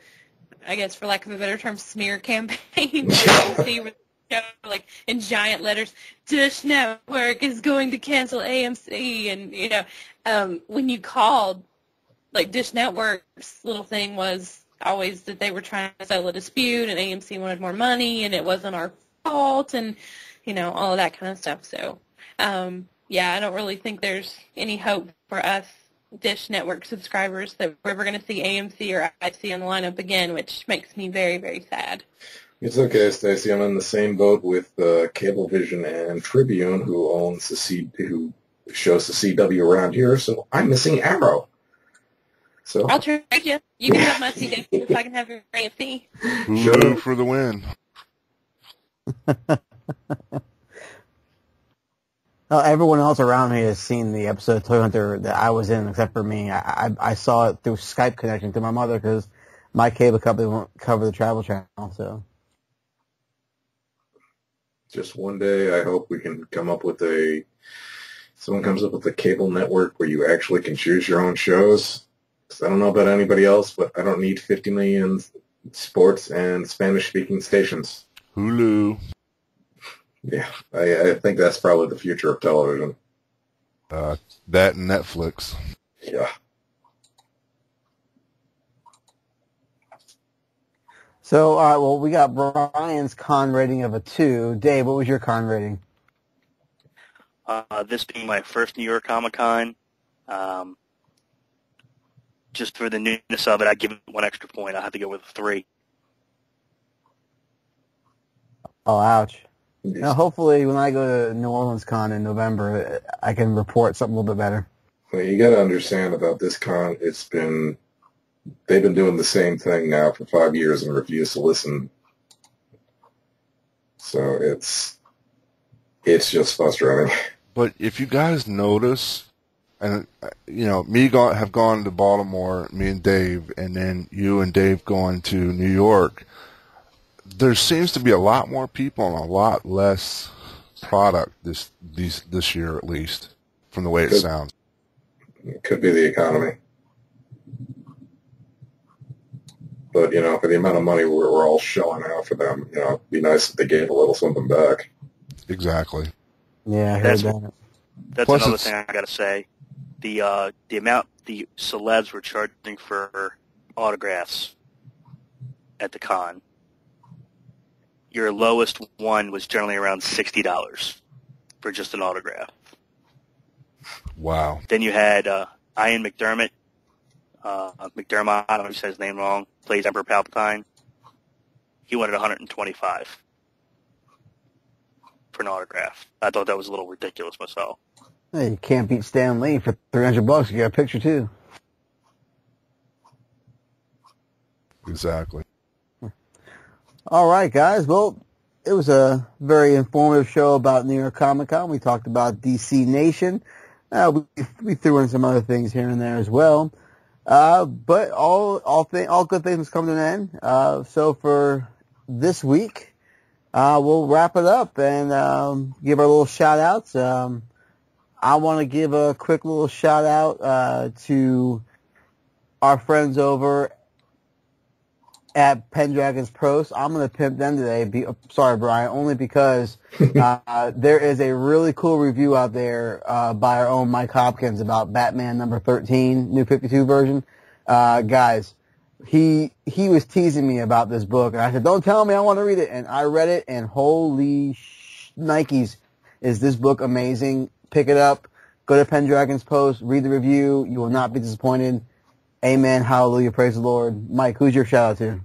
[SPEAKER 2] I guess for lack of a better term, smear campaign, you see like in giant letters, Dish Network is going to cancel AMC, and when you called, like Dish Network's little thing was always that they were trying to settle a dispute, and AMC wanted more money, and it wasn't our fault, and all of that kind of stuff. So, I don't really think there's any hope for us Dish Network subscribers that we're ever going to see AMC or IC on the lineup again, which makes me very, very sad.
[SPEAKER 3] It's okay, Stacey. I'm in the same boat with Cablevision and Tribune, who shows the CW around here. So I'm missing Arrow. So
[SPEAKER 2] I'll trade you. You can have my CW if I can have your AMC.
[SPEAKER 5] Hulu for the win.
[SPEAKER 1] Well, everyone else around me has seen the episode of Toy Hunter that I was in, except for me. I saw it through Skype connection to my mother because my cable company won't cover the travel channel. So,
[SPEAKER 3] just one day, I hope we can come up with someone comes up with a cable network where you actually can choose your own shows. I don't know about anybody else, but I don't need 50 million sports and Spanish-speaking stations.
[SPEAKER 5] Hulu.
[SPEAKER 3] Yeah, I think that's probably the future of television.
[SPEAKER 5] That and Netflix.
[SPEAKER 3] Yeah.
[SPEAKER 1] So, all right, well, we got Brian's con rating of a 2. Dave, what was your con rating?
[SPEAKER 4] This being my first New York Comic-Con, just for the newness of it, I'd give it 1 extra point. I have to go with a 3.
[SPEAKER 1] Oh, ouch. Now, hopefully, when I go to New Orleans Con in November, I can report something a little bit better.
[SPEAKER 3] Well, you got to understand about this con, they've been doing the same thing now for 5 years and refuse to listen. So it's just frustrating.
[SPEAKER 5] But if you guys notice, and have gone to Baltimore, me and Dave, and then you and Dave going to New York, there seems to be a lot more people and a lot less product this year, at least, from the way it sounds.
[SPEAKER 3] It could be the economy. But, for the amount of money we're all shelling out for them, it'd be nice if they gave a little something back.
[SPEAKER 5] Exactly.
[SPEAKER 1] Yeah, I heard that.
[SPEAKER 4] That's
[SPEAKER 5] Plus
[SPEAKER 4] another thing I got to say. The amount the celebs were charging for autographs at the con, your lowest one was generally around $60 for just an autograph.
[SPEAKER 5] Wow.
[SPEAKER 4] Then you had Ian McDermott. McDermott, I don't know if I said his name wrong, plays Emperor Palpatine. He wanted $125 for an autograph. I thought that was a little ridiculous myself.
[SPEAKER 1] Hey, you can't beat Stan Lee for $300. You got a picture too.
[SPEAKER 5] Exactly.
[SPEAKER 1] All right, guys. Well, it was a very informative show about New York Comic Con. We talked about DC Nation. We threw in some other things here and there as well. But all good things come to an end. So for this week, we'll wrap it up and give our little shout outs. I want to give a quick little shout out to our friends over at Pendragon's Pros. I'm going to pimp them today. Sorry, Brian, only because there is a really cool review out there by our own Mike Hopkins about Batman number 13, New 52 version. Guys, he was teasing me about this book, and I said, "Don't tell me, I want to read it." And I read it, and holy Nikes, is this book amazing? Pick it up. Go to Pendragon's post, read the review. You will not be disappointed. Amen. Hallelujah. Praise the Lord. Mike, who's your shout out to?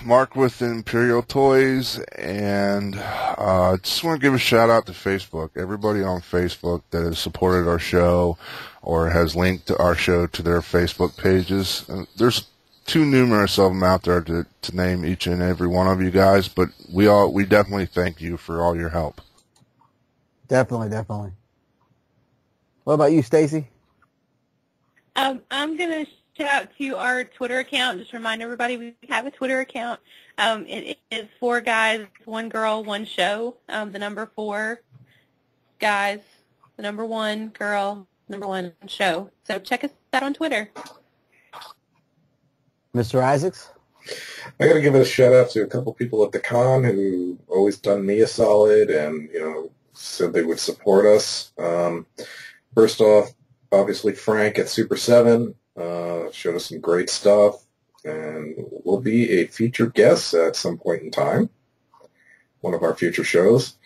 [SPEAKER 5] Mark with Imperial Toys, and just want to give a shout out to Facebook. Everybody on Facebook that has supported our show or has linked to our show to their Facebook pages. There's too numerous of them out there to name each and every one of you guys, but we definitely thank you for all your help.
[SPEAKER 1] Definitely. What about you, Stacy?
[SPEAKER 2] I'm going to shout out to our Twitter account. Just remind everybody we have a Twitter account. It is 4 guys, 1 girl, 1 show. The number 4 guys, the number 1 girl, number 1 show. So check us out on Twitter.
[SPEAKER 1] Mr. Isaacs?
[SPEAKER 3] I got to give a shout out to a couple people at the con who always done me a solid and, said they would support us. First off, obviously Frank at Super 7 showed us some great stuff and will be a featured guest at some point in time, one of our future shows,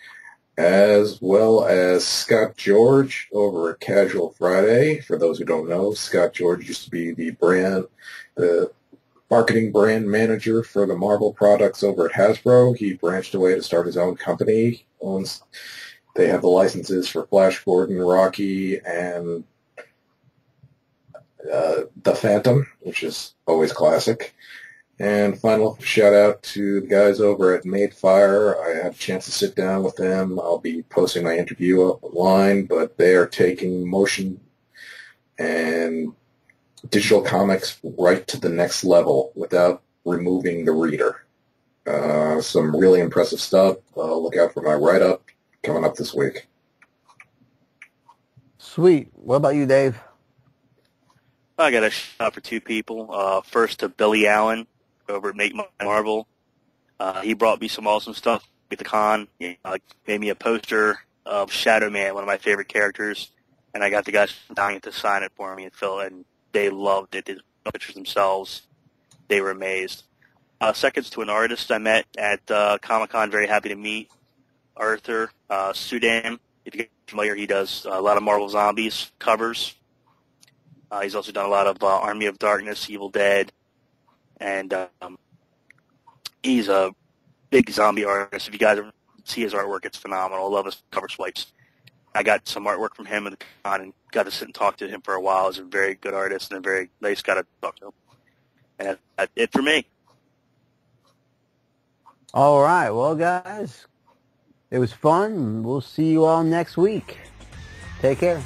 [SPEAKER 3] as well as Scott George over at Casual Friday. For those who don't know, Scott George used to be the marketing brand manager for the Marvel products over at Hasbro. He branched away to start his own company. They have the licenses for Flash Gordon, Rocky, and The Phantom, which is always classic. And final shout out to the guys over at Made Fire. I had a chance to sit down with them. I'll be posting my interview up online, but they are taking motion and digital comics right to the next level without removing the reader. Some really impressive stuff. Look out for my write-up coming up this week.
[SPEAKER 1] Sweet. What about you, Dave?
[SPEAKER 4] I got a shout out for 2 people. First to Billy Allen over at Make My Marvel. He brought me some awesome stuff at the con. Made me a poster of Shadow Man, one of my favorite characters, and I got the guys from Valiant to sign it for me and fill it, and they loved it. They took pictures themselves. They were amazed. Seconds to an artist I met at Comic-Con, very happy to meet, Arthur Sudan. If you get familiar, he does a lot of Marvel Zombies covers. He's also done a lot of Army of Darkness, Evil Dead, and he's a big zombie artist. If you guys see his artwork, it's phenomenal. I love his cover swipes. I got some artwork from him at the con and got to sit and talk to him for a while. He's a very good artist and a very nice guy to talk to. And that's it for me.
[SPEAKER 1] All right. Well, guys, it was fun. We'll see you all next week. Take care.